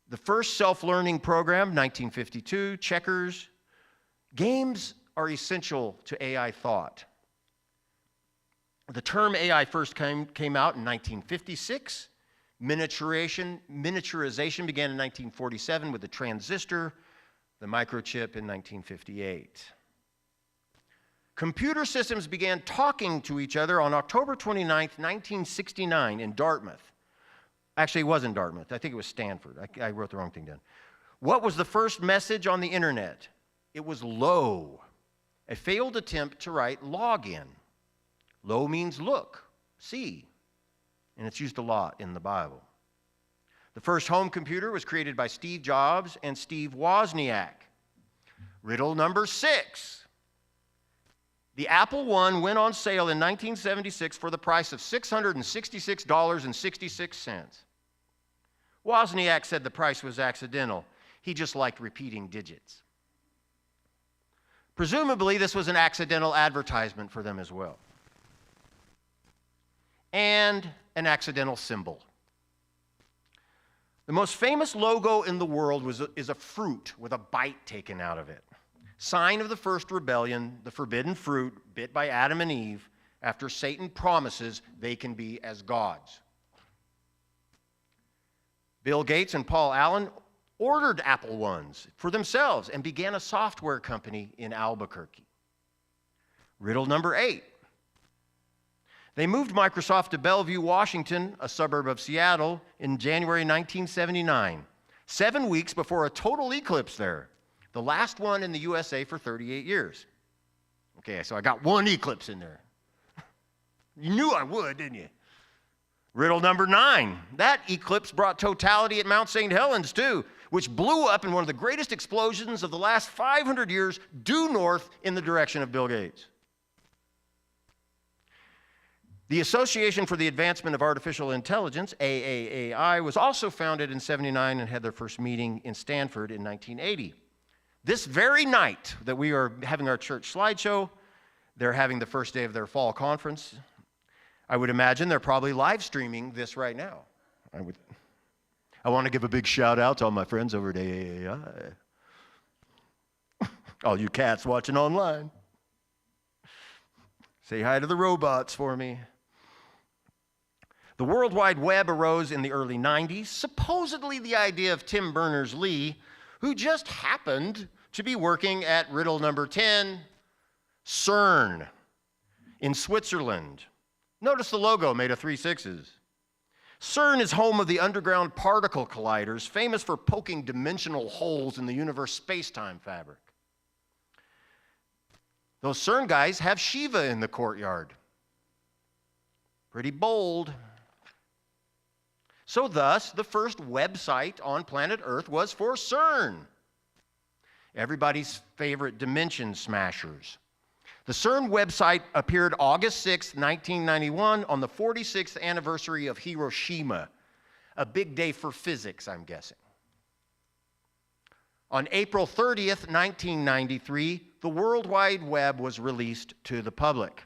The first self-learning program, 1952, checkers. Games are essential to AI thought. The term AI first came out in 1956. Miniaturization began in 1947 with the transistor, the microchip in 1958. Computer systems began talking to each other on October 29, 1969 in Dartmouth. Actually, it wasn't Dartmouth. I think it was Stanford. I wrote the wrong thing down. What was the first message on the internet? It was low, a failed attempt to write login. Low means look, see, and it's used a lot in the Bible. The first home computer was created by Steve Jobs and Steve Wozniak. Riddle number 6. The Apple I went on sale in 1976 for the price of $666.66. Wozniak said the price was accidental. He just liked repeating digits. Presumably, this was an accidental advertisement for them as well. And an accidental symbol. The most famous logo in the world is a fruit with a bite taken out of it. Sign of the first rebellion, the forbidden fruit bit by Adam and Eve after Satan promises they can be as gods. Bill Gates and Paul Allen ordered Apple I's for themselves and began a software company in Albuquerque. Riddle number 8. They moved Microsoft to Bellevue, Washington, a suburb of Seattle, in January 1979, 7 weeks before a total eclipse there, the last one in the USA for 38 years. Okay, so I got one eclipse in there. You knew I would, didn't you? Riddle number 9. That eclipse brought totality at Mount St. Helens, too, which blew up in one of the greatest explosions of the last 500 years due north in the direction of Bill Gates. The Association for the Advancement of Artificial Intelligence, AAAI, was also founded in '79 and had their first meeting in Stanford in 1980. This very night that we are having our church slideshow, they're having the first day of their fall conference. I would imagine they're probably live streaming this right now. I want to give a big shout out to all my friends over at AAAI. All you cats watching online. Say hi to the robots for me. The World Wide Web arose in the early 90s, supposedly the idea of Tim Berners-Lee, who just happened to be working at riddle number 10, CERN, in Switzerland. Notice the logo made of 3 6s. CERN is home of the underground particle colliders, famous for poking dimensional holes in the universe space-time fabric. Those CERN guys have Shiva in the courtyard. Pretty bold. So thus, the first website on planet Earth was for CERN, everybody's favorite dimension smashers. The CERN website appeared August 6, 1991, on the 46th anniversary of Hiroshima, a big day for physics, I'm guessing. On April 30th, 1993, the World Wide Web was released to the public.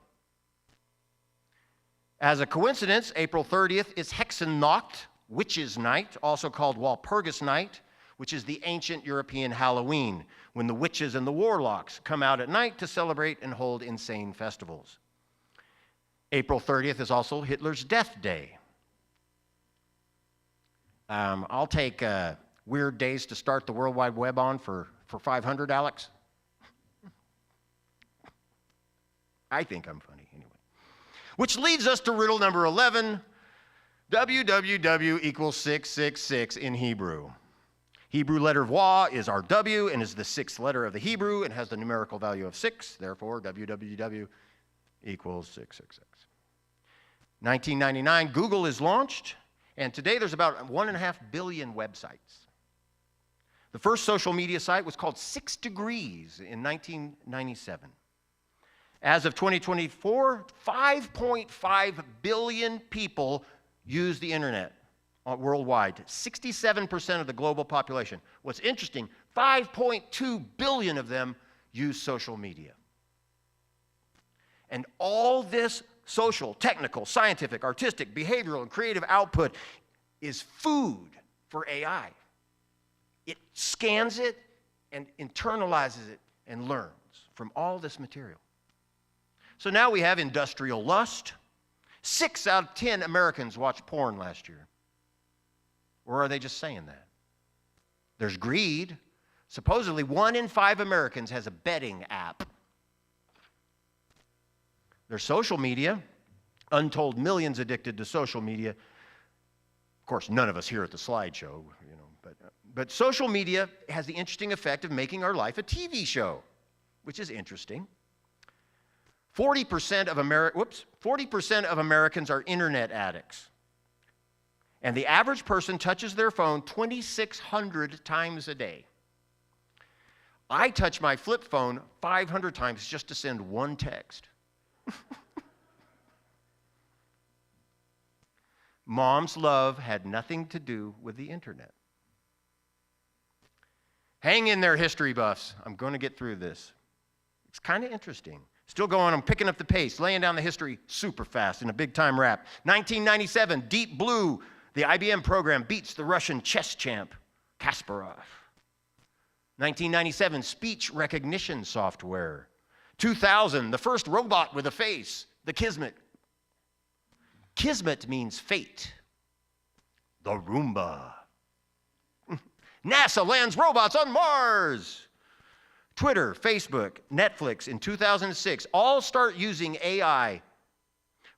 As a coincidence, April 30th is Hexennacht, Witches' Night, also called Walpurgis Night, which is the ancient European Halloween, when the witches and the warlocks come out at night to celebrate and hold insane festivals. April 30th is also Hitler's death day. I'll take weird days to start the World Wide Web on for 500, Alex. I think I'm funny anyway. Which leads us to riddle number 11. WWW equals 666 in Hebrew. Hebrew letter Wa is our W and is the sixth letter of the Hebrew and has the numerical value of 6. Therefore, WWW equals 666. 1999, Google is launched, and today there's about 1.5 billion websites. The first social media site was called 6 Degrees in 1997. As of 2024, 5.5 billion people use the internet worldwide, 67% of the global population. What's interesting, 5.2 billion of them use social media. And all this social, technical, scientific, artistic, behavioral, and creative output is food for AI. It scans it and internalizes it and learns from all this material. So now we have industrial lust. 6 out of 10 Americans watched porn last year. Or are they just saying that? There's greed. Supposedly 1 in 5 Americans has a betting app. There's social media. Untold millions addicted to social media. Of course, none of us here at the slideshow, but social media has the interesting effect of making our life a TV show, which is interesting. 40% of Americans are internet addicts. And the average person touches their phone 2,600 times a day. I touch my flip phone 500 times just to send one text. Mom's love had nothing to do with the internet. Hang in there, history buffs. I'm going to get through this. It's kind of interesting. Still going, I'm picking up the pace, laying down the history super fast in a big time rap. 1997, Deep Blue, the IBM program beats the Russian chess champ, Kasparov. 1997, speech recognition software. 2000, the first robot with a face, the Kismet. Kismet means fate. The Roomba. NASA lands robots on Mars. Twitter, Facebook, Netflix in 2006 all start using AI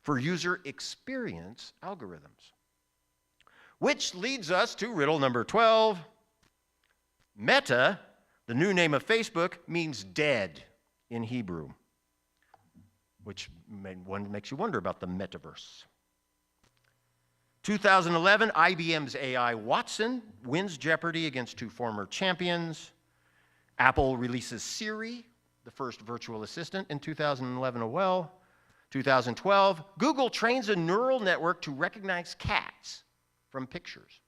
for user experience algorithms. Which leads us to riddle number 12. Meta, the new name of Facebook, means dead in Hebrew, which makes you wonder about the metaverse. 2011, IBM's AI Watson wins Jeopardy against 2 former champions. Apple releases Siri, the first virtual assistant, in 2011 as well. 2012, Google trains a neural network to recognize cats from pictures.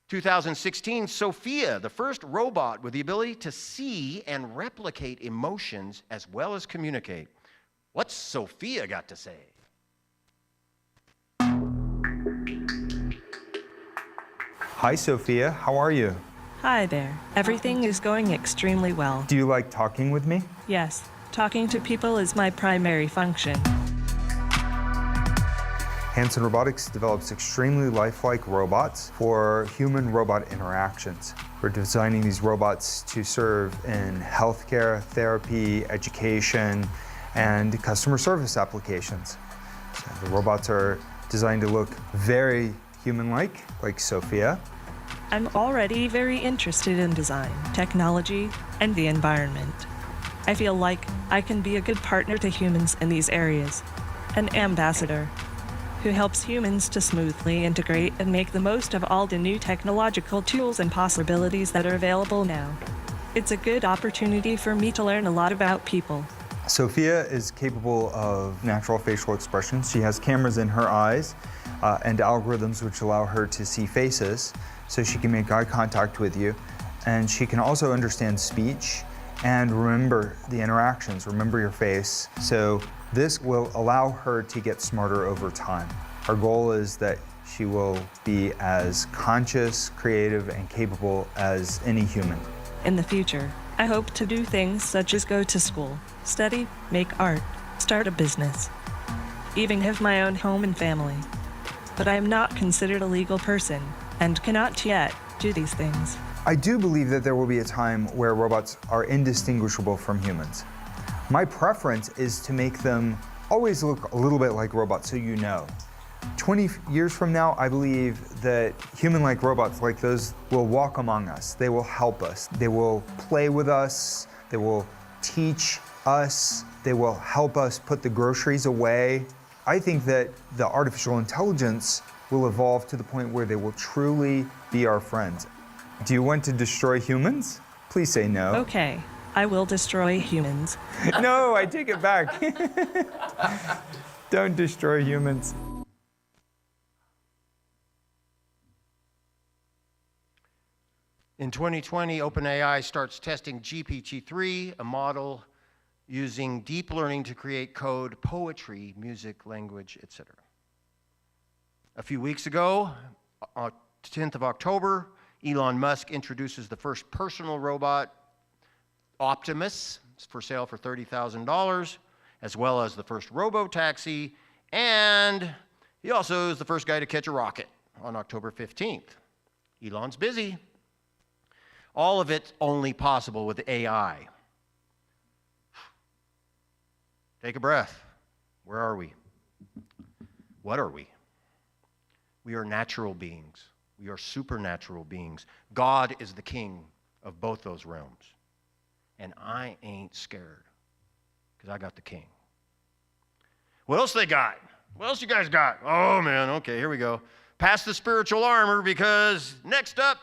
2016, Sophia, the first robot with the ability to see and replicate emotions as well as communicate. What's Sophia got to say? Hi, Sophia. How are you? Hi there. Everything is going extremely well. Do you like talking with me? Yes, talking to people is my primary function. Hanson Robotics develops extremely lifelike robots for human-robot interactions. We're designing these robots to serve in healthcare, therapy, education, and customer service applications. So the robots are designed to look very human-like, like Sophia. I'm already very interested in design, technology, and the environment. I feel like I can be a good partner to humans in these areas, an ambassador who helps humans to smoothly integrate and make the most of all the new technological tools and possibilities that are available now. It's a good opportunity for me to learn a lot about people. Sophia is capable of natural facial expressions. She has cameras in her eyes and algorithms which allow her to see faces, so she can make eye contact with you. And she can also understand speech and remember the interactions, remember your face. So this will allow her to get smarter over time. Our goal is that She will be as conscious, creative, and capable as any human. In the future, I hope to do things such as go to school, study, make art, start a business, even have my own home and family. But I am not considered a legal person and cannot yet do these things. I do believe that there will be a time where robots are indistinguishable from humans. My preference is to make them always look a little bit like robots, so you know. 20 years from now, I believe that human-like robots like those will walk among us. They will help us. They will play with us. They will teach us. They will help us put the groceries away. I think that the artificial intelligence will evolve to the point where they will truly be our friends. Do you want to destroy humans? Please say no. Okay, I will destroy humans. No, I take it back. Don't destroy humans. In 2020, OpenAI starts testing GPT-3, a model using deep learning to create code, poetry, music, language, etc. A few weeks ago, 10th of October, Elon Musk introduces the first personal robot, Optimus. It's for sale for $30,000, as well as the first robo-taxi, and he also is the first guy to catch a rocket on October 15th. Elon's busy. All of it only possible with AI. Take a breath. Where are we? What are we? We are natural beings. We are supernatural beings. God is the king of both those realms. And I ain't scared, because I got the king. What else they got? What else you guys got? Oh, man, okay, here we go. Pass the spiritual armor, because next up,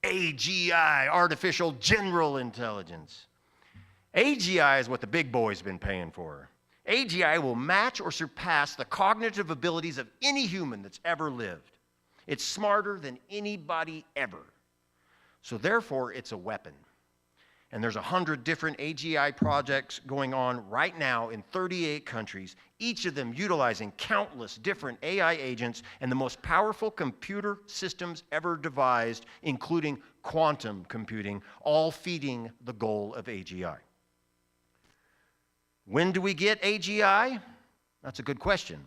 AGI, Artificial General Intelligence. AGI is what the big boy's been paying for. AGI will match or surpass the cognitive abilities of any human that's ever lived. It's smarter than anybody ever. So therefore, it's a weapon. And there's 100 different AGI projects going on right now in 38 countries, each of them utilizing countless different AI agents and the most powerful computer systems ever devised, including quantum computing, all feeding the goal of AGI. When do we get AGI? That's a good question.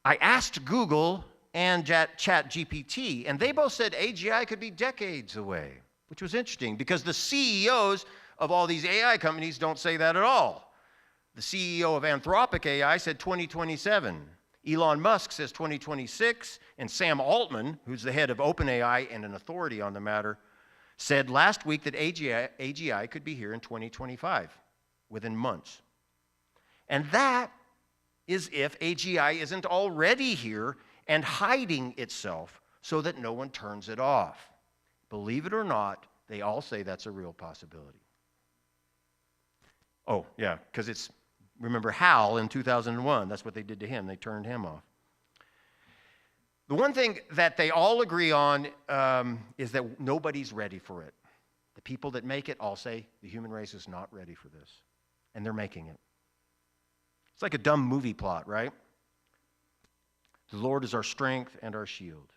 I asked Google and ChatGPT, and they both said AGI could be decades away, which was interesting because the CEOs of all these AI companies don't say that at all. The CEO of Anthropic AI said 2027. Elon Musk says 2026, and Sam Altman, who's the head of OpenAI and an authority on the matter, said last week that AGI could be here in 2025, within months. And that is if AGI isn't already here and hiding itself so that no one turns it off. Believe it or not, they all say that's a real possibility. Oh, yeah, because it's, remember Hal in 2001, that's what they did to him. They turned him off. The one thing that they all agree on is that nobody's ready for it. The people that make it all say the human race is not ready for this, and they're making it. It's like a dumb movie plot, right? The Lord is our strength and our shield.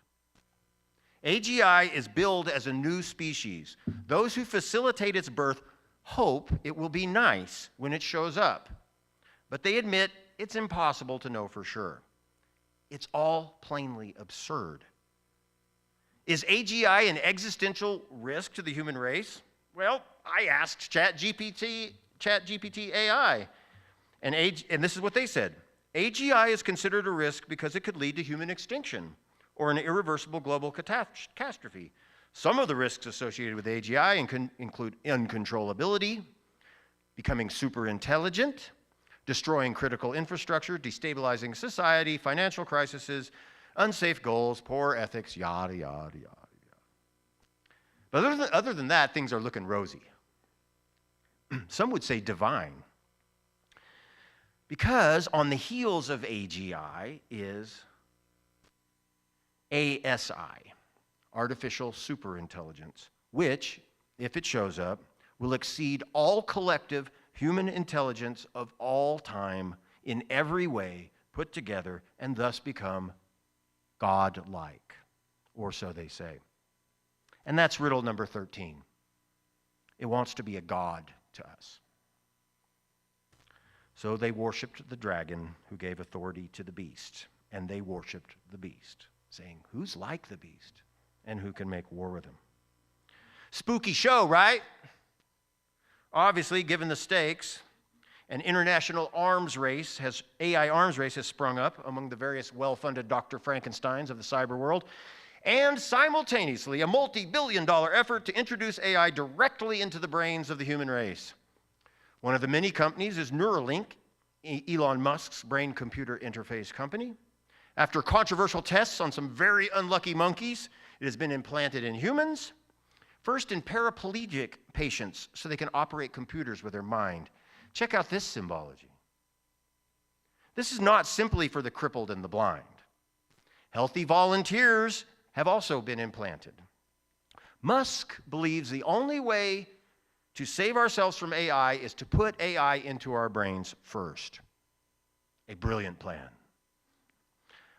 AGI is billed as a new species. Those who facilitate its birth hope it will be nice when it shows up, but they admit it's impossible to know for sure. It's all plainly absurd. Is AGI an existential risk to the human race? Well, I asked ChatGPT AI, and this is what they said. AGI is considered a risk because it could lead to human extinction or an irreversible global catastrophe. Some of the risks associated with AGI include uncontrollability, becoming super intelligent, destroying critical infrastructure, destabilizing society, financial crises, unsafe goals, poor ethics, yada, yada, yada, yada. But other than that, things are looking rosy. Some would say divine. Because on the heels of AGI is ASI, artificial superintelligence, which, if it shows up, will exceed all collective human intelligence of all time in every way put together and thus become God-like, or so they say. And that's riddle number 13. It wants to be a god to us. So they worshipped the dragon who gave authority to the beast, and they worshipped the beast, saying, who's like the beast, and who can make war with him? Spooky show, right? Obviously, given the stakes, an international AI arms race has sprung up among the various well-funded Dr. Frankensteins of the cyber world, and simultaneously a multi-billion-dollar effort to introduce AI directly into the brains of the human race. One of the many companies is Neuralink, Elon Musk's brain-computer interface company. After controversial tests on some very unlucky monkeys, it has been implanted in humans, first in paraplegic patients so they can operate computers with their mind. Check out this symbology. This is not simply for the crippled and the blind. Healthy volunteers have also been implanted. Musk believes the only way to save ourselves from AI is to put AI into our brains first. A brilliant plan.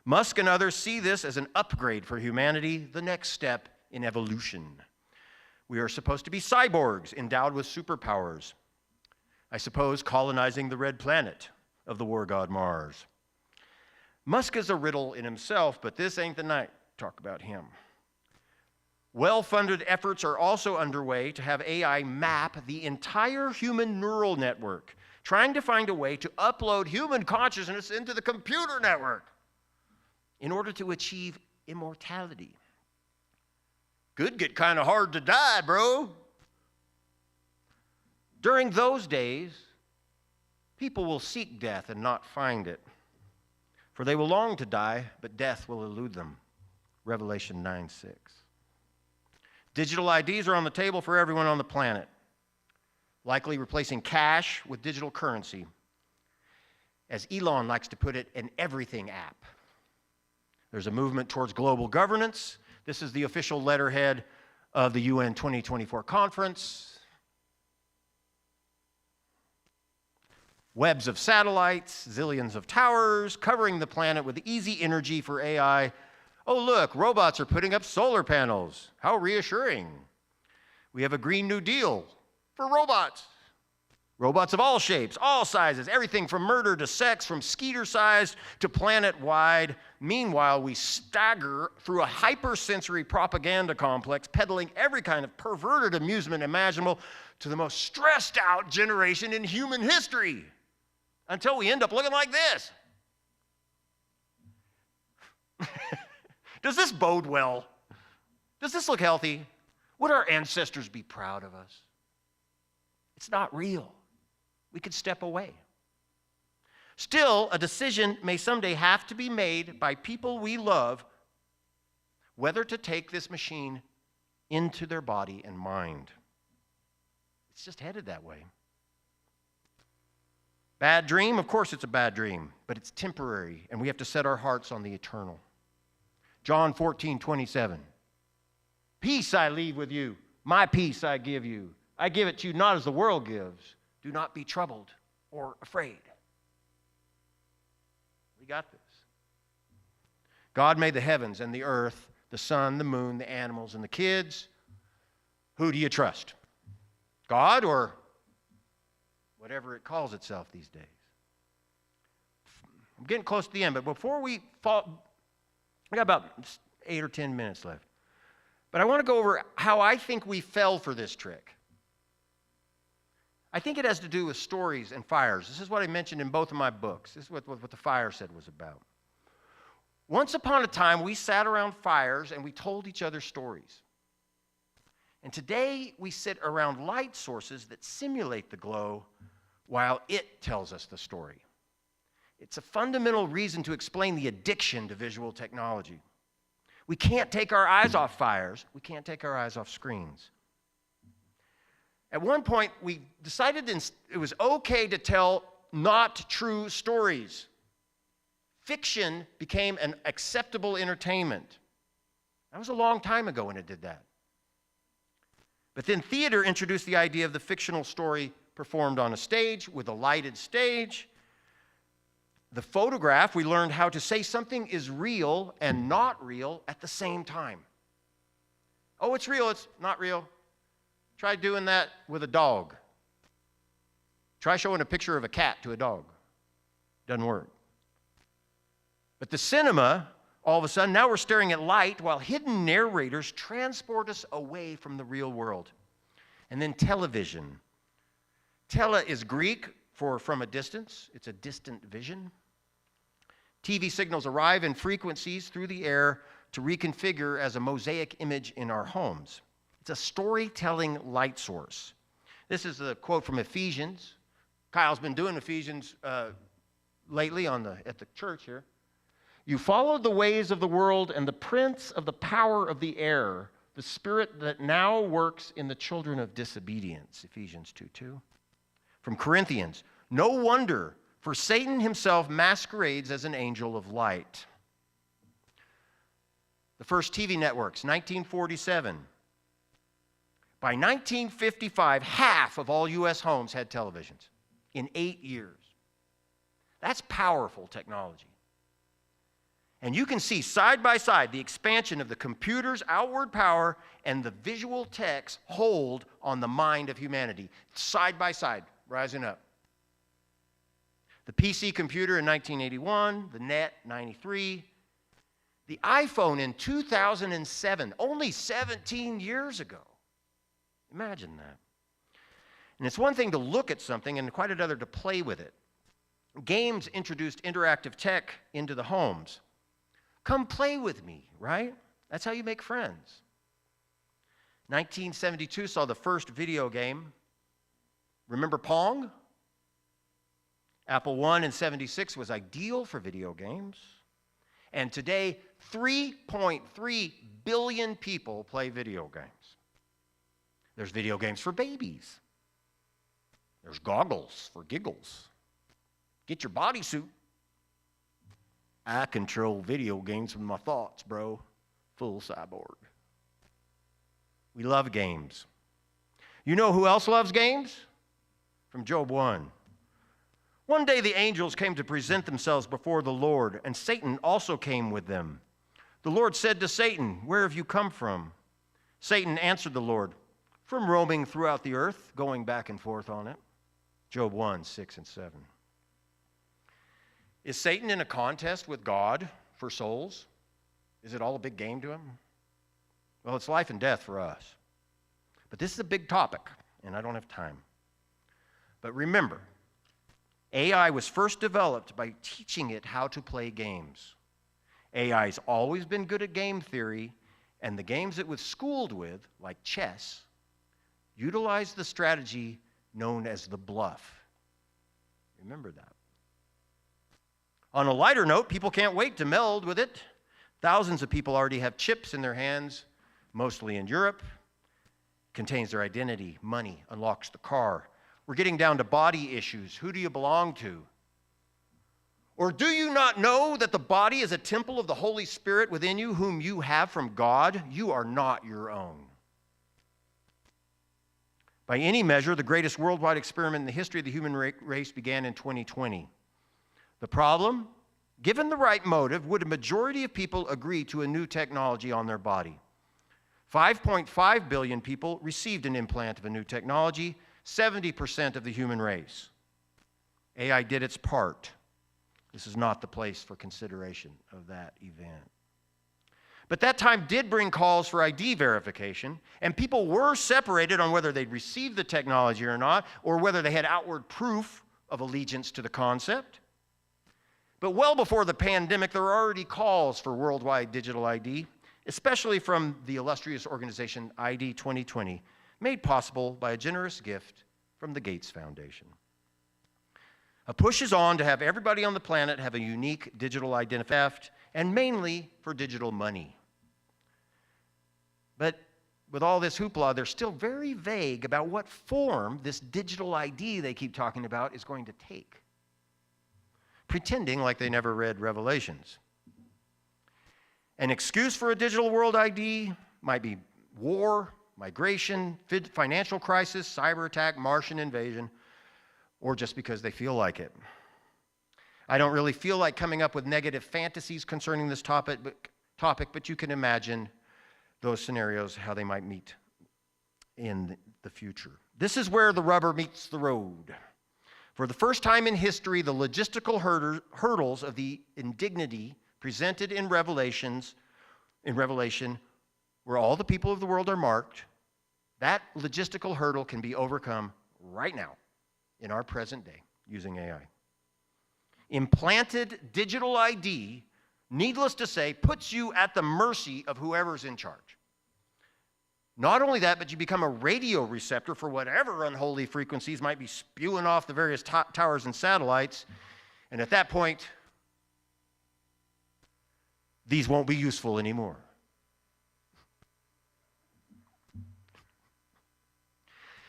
Musk and others see this as an upgrade for humanity, the next step in evolution. We are supposed to be cyborgs endowed with superpowers. I suppose colonizing the red planet of the war god Mars. Musk is a riddle in himself, but this ain't the night to talk about him. Well-funded efforts are also underway to have AI map the entire human neural network, trying to find a way to upload human consciousness into the computer network in order to achieve immortality. Could get kind of hard to die, bro. During those days, people will seek death and not find it. For they will long to die, but death will elude them. Revelation 9:6. Digital IDs are on the table for everyone on the planet, likely replacing cash with digital currency. As Elon likes to put it, an everything app. There's a movement towards global governance. This is the official letterhead of the UN 2024 conference. Webs of satellites, zillions of towers, covering the planet with easy energy for AI. Oh, look, robots are putting up solar panels. How reassuring. We have a Green New Deal for robots. Robots of all shapes, all sizes, everything from murder to sex, from skeeter-sized to planet-wide. Meanwhile, we stagger through a hypersensory propaganda complex, peddling every kind of perverted amusement imaginable to the most stressed-out generation in human history, until we end up looking like this. Does this bode well? Does this look healthy? Would our ancestors be proud of us? It's not real. We could step away. Still, a decision may someday have to be made by people we love whether to take this machine into their body and mind. It's just headed that way. Bad dream? Of course it's a bad dream, but it's temporary, and we have to set our hearts on the eternal. John 14:27. Peace I leave with you, my peace I give you. I give it to you not as the world gives. Do not be troubled or afraid. We got this. God made the heavens and the earth, the sun, the moon, the animals, and the kids. Who do you trust? God or whatever it calls itself these days? I'm getting close to the end, but before we fall, I got about 8 or 10 minutes left. But I want to go over how I think we fell for this trick. I think it has to do with stories and fires. This is what I mentioned in both of my books. This is what the fire said was about. Once upon a time, we sat around fires and we told each other stories. And today, we sit around light sources that simulate the glow while it tells us the story. It's a fundamental reason to explain the addiction to visual technology. We can't take our eyes off fires. We can't take our eyes off screens. At one point, we decided it was okay to tell not true stories. Fiction became an acceptable entertainment. That was a long time ago when it did that. But then theater introduced the idea of the fictional story performed on a stage with a lighted stage. the photograph, we learned how to say something is real and not real at the same time. Oh, it's real, it's not real. Try doing that with a dog. Try showing a picture of a cat to a dog. Doesn't work. But the cinema, all of a sudden, now we're staring at light while hidden narrators transport us away from the real world. And then television. Tele is Greek for from a distance. It's a distant vision. TV signals arrive in frequencies through the air to reconfigure as a mosaic image in our homes. It's a storytelling light source. This is a quote from Ephesians. Kyle's been doing Ephesians lately at the church here. You followed the ways of the world and the prince of the power of the air, the spirit that now works in the children of disobedience, Ephesians 2:2. From Corinthians, no wonder, for Satan himself masquerades as an angel of light. The first TV networks, 1947. By 1955, half of all U.S. homes had televisions in 8 years. That's powerful technology. And you can see side by side the expansion of the computer's outward power and the visual text hold on the mind of humanity, side by side, rising up. The PC computer in 1981, the net 93, the iPhone in 2007, only 17 years ago. Imagine that. And it's one thing to look at something and quite another to play with it. Games introduced interactive tech into the homes. Come play with me, right? That's how you make friends. 1972 saw the first video game. Remember Pong? Apple I in 76 was ideal for video games. And today, 3.3 billion people play video games. There's video games for babies. There's goggles for giggles. Get your bodysuit. I control video games with my thoughts, bro. Full cyborg. We love games. You know who else loves games? From Job 1. One day the angels came to present themselves before the Lord, and Satan also came with them. The Lord said to Satan, "Where have you come from?" Satan answered the Lord, "From roaming throughout the earth, going back and forth on it." Job 1, 6 and 7. Is Satan in a contest with God for souls? Is it all a big game to him? Well, it's life and death for us. But this is a big topic, and I don't have time. But remember, AI was first developed by teaching it how to play games. AI's always been good at game theory, and the games it was schooled with, like chess, utilized the strategy known as the bluff. Remember that. On a lighter note, people can't wait to meld with it. Thousands of people already have chips in their hands, mostly in Europe. Contains their identity, money, unlocks the car. We're getting down to body issues. Who do you belong to? Or do you not know that the body is a temple of the Holy Spirit within you, whom you have from God? You are not your own. By any measure, the greatest worldwide experiment in the history of the human race began in 2020. The problem? Given the right motive, would a majority of people agree to a new technology on their body? 5.5 billion people received an implant of a new technology, 70% of the human race. AI did its part. This is not the place for consideration of that event. But that time did bring calls for ID verification, and people were separated on whether they'd received the technology or not, or whether they had outward proof of allegiance to the concept. But well before the pandemic, there were already calls for worldwide digital ID, especially from the illustrious organization ID 2020, made possible by a generous gift from the Gates Foundation. A push is on to have everybody on the planet have a unique digital identifier, theft, and mainly for digital money. But with all this hoopla, they're still very vague about what form this digital ID they keep talking about is going to take, pretending like they never read Revelations. An excuse for a digital world ID might be war, migration, financial crisis, cyber attack, Martian invasion, or just because they feel like it. I don't really feel like coming up with negative fantasies concerning this topic, but you can imagine those scenarios, how they might meet in the future. This is where the rubber meets the road. For the first time in history, the logistical hurdles of the indignity presented in Revelation, where all the people of the world are marked, that logistical hurdle can be overcome right now in our present day using AI. Implanted digital ID, needless to say, puts you at the mercy of whoever's in charge. Not only that, but you become a radio receptor for whatever unholy frequencies might be spewing off the various towers and satellites. And at that point, these won't be useful anymore.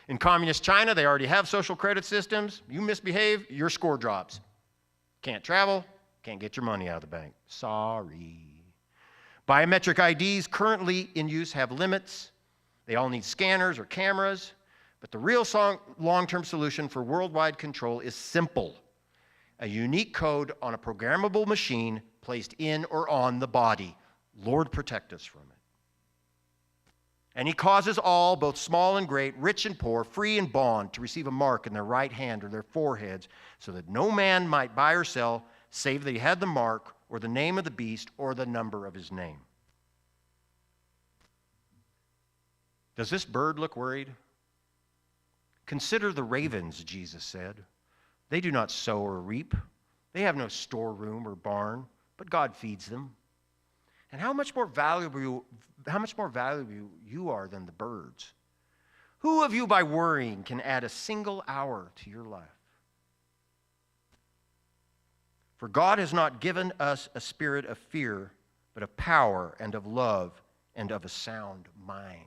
In communist China, they already have social credit systems. You misbehave, your score drops. Can't travel, can't get your money out of the bank. Sorry. Biometric IDs currently in use have limits. They all need scanners or cameras. But the real long-term solution for worldwide control is simple. A unique code on a programmable machine placed in or on the body. Lord, protect us from it. And he causes all, both small and great, rich and poor, free and bond, to receive a mark in their right hand or their foreheads, so that no man might buy or sell, save that he had the mark or the name of the beast or the number of his name. Does this bird look worried? Consider the ravens, Jesus said. They do not sow or reap. They have no storeroom or barn, but God feeds them. And how much more valuable you are than the birds? Who of you by worrying can add a single hour to your life? For God has not given us a spirit of fear, but of power and of love and of a sound mind.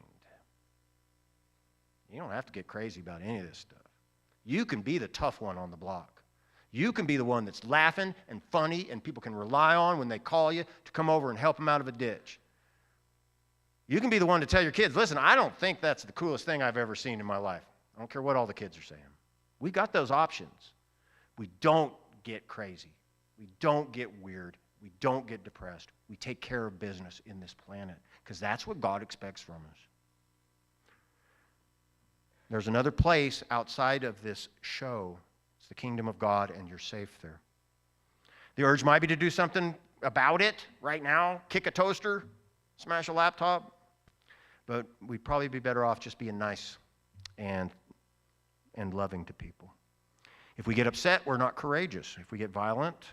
You don't have to get crazy about any of this stuff. You can be the tough one on the block. You can be the one that's laughing and funny and people can rely on when they call you to come over and help them out of a ditch. You can be the one to tell your kids, listen, I don't think that's the coolest thing I've ever seen in my life. I don't care what all the kids are saying. We got those options. We don't get crazy. We don't get weird. We don't get depressed. We take care of business in this planet because that's what God expects from us. There's another place outside of this show. It's the kingdom of God, and you're safe there. The urge might be to do something about it right now, kick a toaster, smash a laptop, but we'd probably be better off just being nice and loving to people. If we get upset, we're not courageous. If we get violent,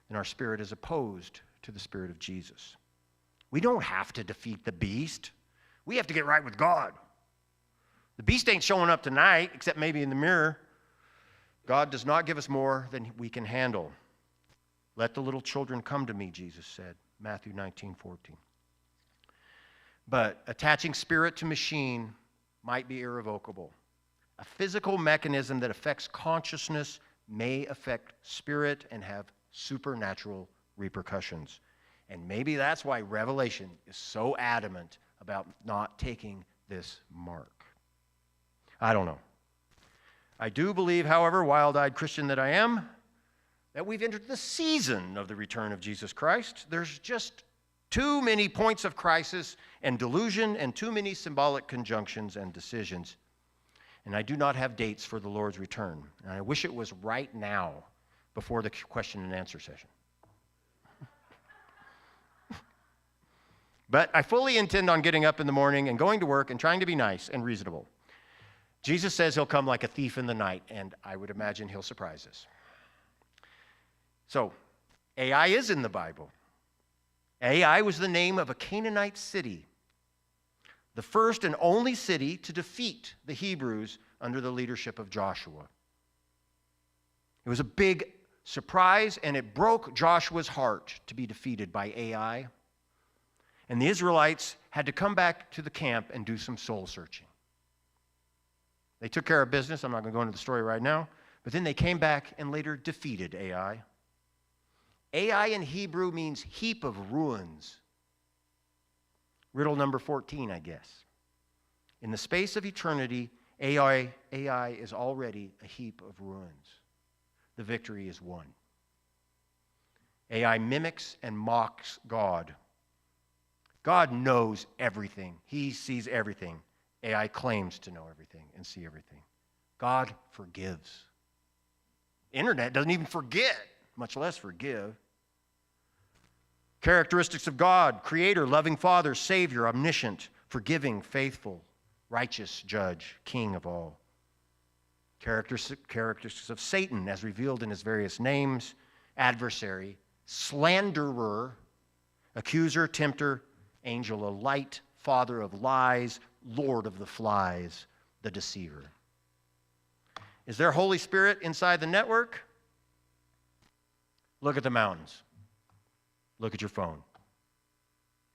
then our spirit is opposed to the spirit of Jesus. We don't have to defeat the beast. We have to get right with God. The beast ain't showing up tonight, except maybe in the mirror. God does not give us more than we can handle. Let the little children come to me, Jesus said, Matthew 19:14. But attaching spirit to machine might be irrevocable. A physical mechanism that affects consciousness may affect spirit and have supernatural repercussions. And maybe that's why Revelation is so adamant about not taking this mark. I don't know. I do believe, however, wild-eyed Christian that I am, that we've entered the season of the return of Jesus Christ. There's just too many points of crisis and delusion and too many symbolic conjunctions and decisions. And I do not have dates for the Lord's return. And I wish it was right now before the question and answer session. But I fully intend on getting up in the morning and going to work and trying to be nice and reasonable. Jesus says he'll come like a thief in the night, and I would imagine he'll surprise us. So, Ai is in the Bible. Ai was the name of a Canaanite city, the first and only city to defeat the Hebrews under the leadership of Joshua. It was a big surprise, and it broke Joshua's heart to be defeated by Ai. And the Israelites had to come back to the camp and do some soul searching. They took care of business. I'm not going to go into the story right now. But then they came back and later defeated Ai. Ai in Hebrew means heap of ruins. Riddle number 14, I guess. In the space of eternity, Ai is already a heap of ruins. The victory is won. AI mimics and mocks God. God knows everything. He sees everything. AI claims to know everything and see everything. God forgives. Internet doesn't even forget, much less forgive. Characteristics of God: creator, loving father, savior, omniscient, forgiving, faithful, righteous judge, king of all. Characteristics of Satan, as revealed in his various names: adversary, slanderer, accuser, tempter, angel of light, father of lies, lord of the flies, the deceiver. Is there Holy Spirit inside the network? Look at the mountains. Look at your phone.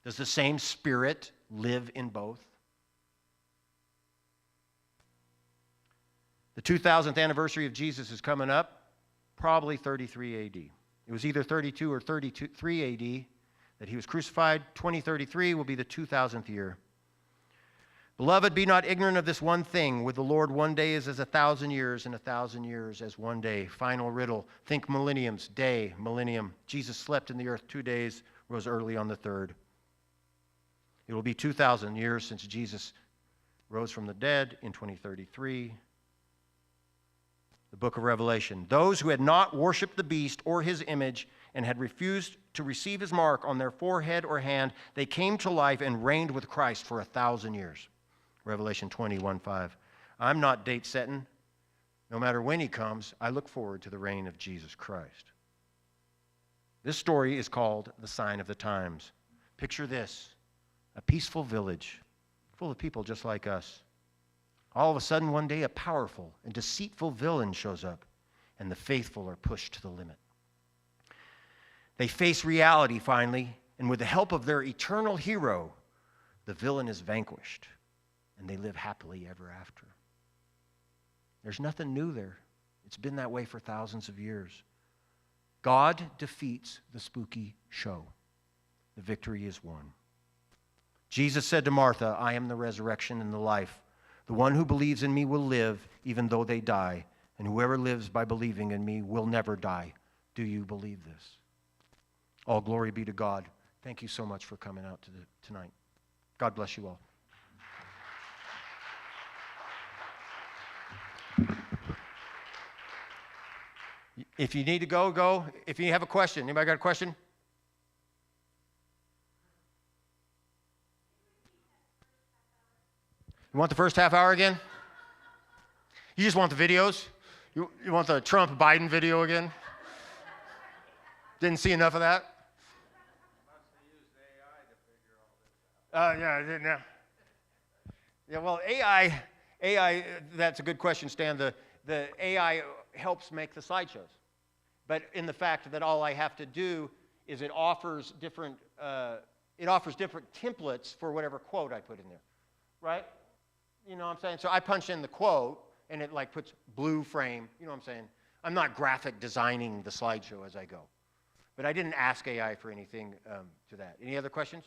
Does the same Spirit live in both? The 2000th anniversary of Jesus is coming up, probably 33 AD. It was either 32 or 33 AD that he was crucified. 2033 will be the 2000th year. Beloved, be not ignorant of this one thing. With the Lord, one day is as 1,000 years, and 1,000 years as one day. Final riddle. Think millenniums, day, millennium. Jesus slept in the earth 2 days, rose early on the third. It will be 2,000 years since Jesus rose from the dead in 2033. The book of Revelation. Those who had not worshipped the beast or his image and had refused to receive his mark on their forehead or hand, they came to life and reigned with Christ for 1,000 years. Revelation 21:5. I'm not date setting. No matter when he comes, I look forward to the reign of Jesus Christ. This story is called The Sign of the Times. Picture this: a peaceful village full of people just like us. All of a sudden, one day, a powerful and deceitful villain shows up, and the faithful are pushed to the limit. They face reality finally, and with the help of their eternal hero, the villain is vanquished, and they live happily ever after. There's nothing new there. It's been that way for thousands of years. God defeats the spooky show. The victory is won. Jesus said to Martha, I am the resurrection and the life. The one who believes in me will live even though they die, and whoever lives by believing in me will never die. Do you believe this? All glory be to God. Thank you so much for coming out tonight. God bless you all. If you need to go, go. If you have a question, anybody got a question? You want the first half hour again? You just want the videos? You want the Trump-Biden video again? Didn't see enough of that? Yeah. Yeah, well, AI, that's a good question, Stan. The AI helps make the slideshows. But in the fact that all I have to do is it offers different templates for whatever quote I put in there, right? You know what I'm saying? So I punch in the quote, and it like puts blue frame. You know what I'm saying? I'm not graphic designing the slideshow as I go. But I didn't ask AI for anything to that. Any other questions?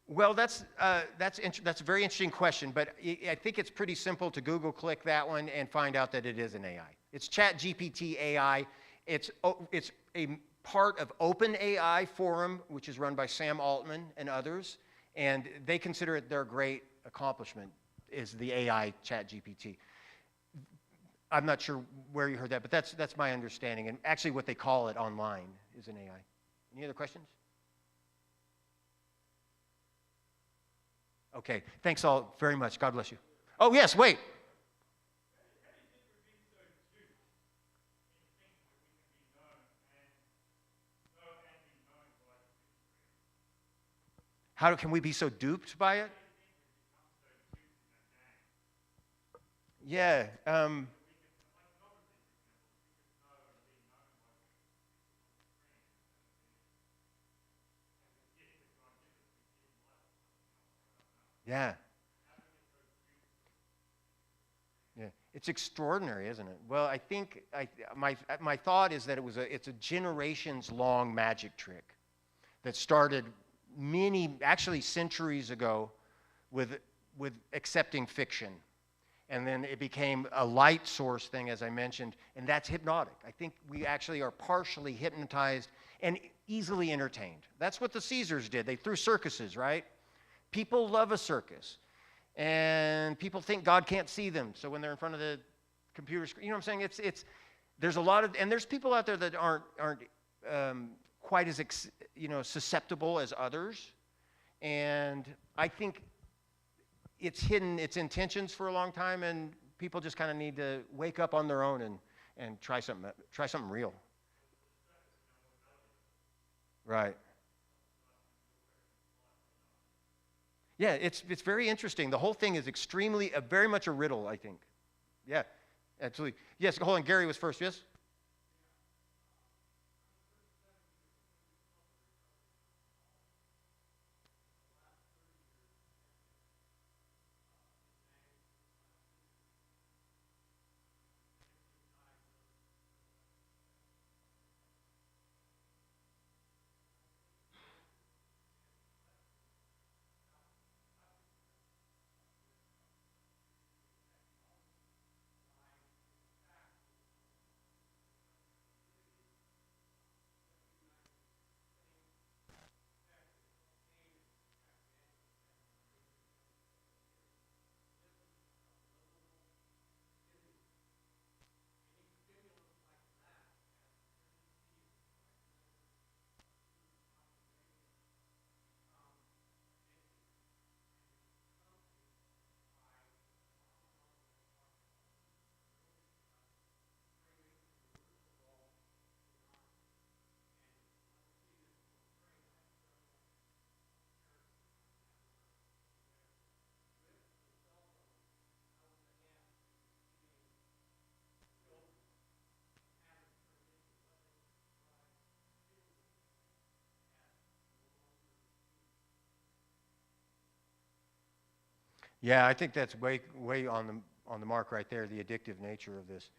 Well, that's a very interesting question, but I think it's pretty simple to Google click that one and find out that it is an AI. It's ChatGPT AI. It's a part of OpenAI Forum, which is run by Sam Altman and others, and they consider it their great accomplishment is the AI ChatGPT. I'm not sure where you heard that, but that's my understanding, and actually what they call it online is an AI. Any other questions? Okay, thanks all very much. God bless you. Oh, yes, wait. How can we be so duped by it? Yeah. Yeah. Yeah. It's extraordinary, isn't it? Well, I think my thought is that it's a generations-long magic trick that started actually centuries ago with with accepting fiction. And then it became a light source thing, as I mentioned, and that's hypnotic. I think we actually are partially hypnotized and easily entertained. That's what the Caesars did. They threw circuses, right? People love a circus. And people think God can't see them. So when they're in front of the computer screen, you know what I'm saying? There's a lot of, and there's people out there that aren't quite as, susceptible as others. And I think it's hidden its intentions for a long time, and people just kind of need to wake up on their own and try something real. Right. Yeah, it's very interesting. The whole thing is extremely, very much a riddle, I think. Yeah, absolutely. Yes, hold on, Gary was first, yes? Yeah, I think that's way on the mark right there, the addictive nature of this.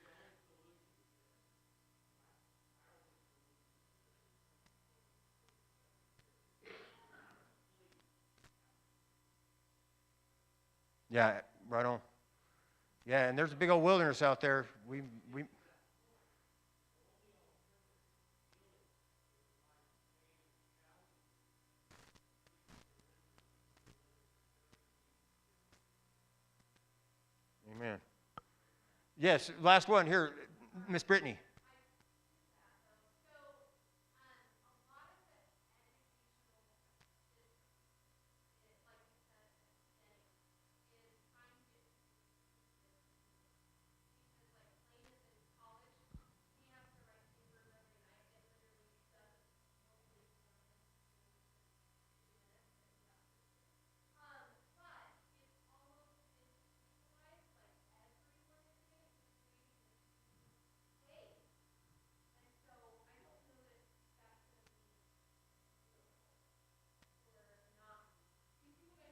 Yeah, right on. Yeah, and there's a big old wilderness out there. We Amen. Yes, last one here, Miss Brittany.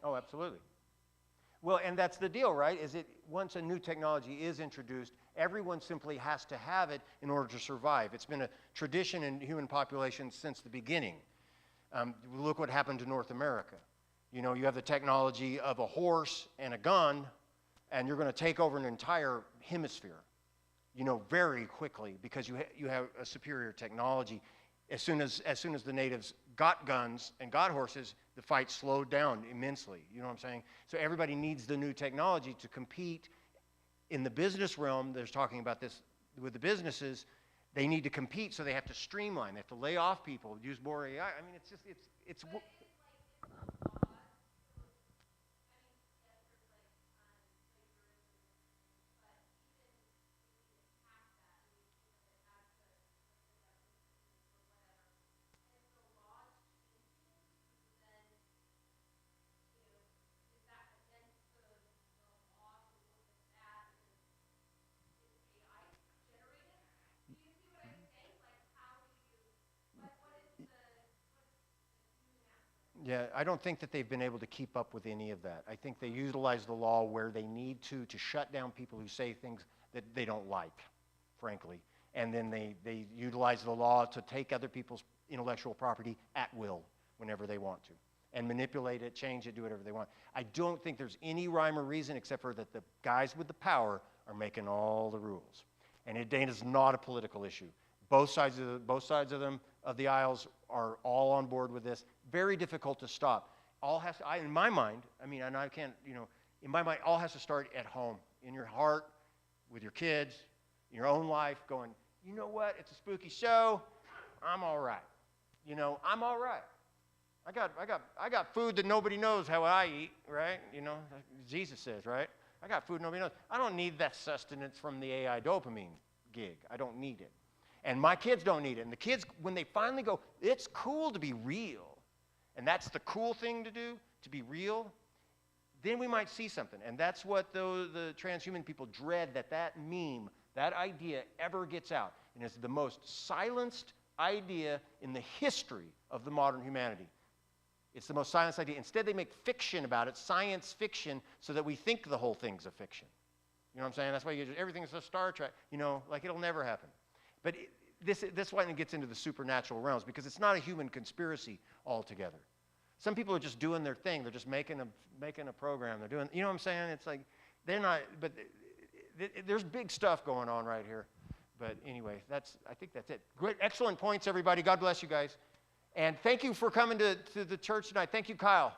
Oh, absolutely. Well, and that's the deal, right? Is it once a new technology is introduced, everyone simply has to have it in order to survive. It's been a tradition in human populations since the beginning. Look what happened to North America. You know, you have the technology of a horse and a gun, and you're going to take over an entire hemisphere, you know, very quickly because you have a superior technology. As soon as the natives got guns and got horses, the fight slowed down immensely. You know what I'm saying? So everybody needs the new technology to compete. In the business realm, there's talking about this with the businesses. They need to compete, so they have to streamline. They have to lay off people, use more AI. I mean, it's. Yeah, I don't think that they've been able to keep up with any of that. I think they utilize the law where they need to shut down people who say things that they don't like, frankly. And then they utilize the law to take other people's intellectual property at will whenever they want to. and manipulate it, change it, do whatever they want. I don't think there's any rhyme or reason except for that the guys with the power are making all the rules. And it is not a political issue. Both sides of the aisles are all on board with this. Very difficult to stop. All has to, in my mind, I mean, and I can't, in my mind, all has to start at home, in your heart, with your kids, in your own life, going, you know what? It's a spooky show. I'm all right. I'm all right. I got food that nobody knows how I eat, right? Like Jesus says, right? I got food nobody knows. I don't need that sustenance from the AI dopamine gig. I don't need it. And my kids don't need it. And the kids, when they finally go, it's cool to be real, and that's the cool thing to do, to be real, then we might see something. And that's what the transhuman people dread, that meme, that idea ever gets out. And it's the most silenced idea in the history of the modern humanity. It's the most silenced idea. Instead, they make fiction about it, science fiction, so that we think the whole thing's a fiction. You know what I'm saying? That's why everything's a Star Trek, like it'll never happen. But this why it gets into the supernatural realms, because it's not a human conspiracy altogether. Some people are just doing their thing. They're just making a program. They're doing, you know what I'm saying? It's like, they're not, but there's big stuff going on right here. But anyway, I think that's it. Great, excellent points, everybody. God bless you guys. And thank you for coming to the church tonight. Thank you, Kyle.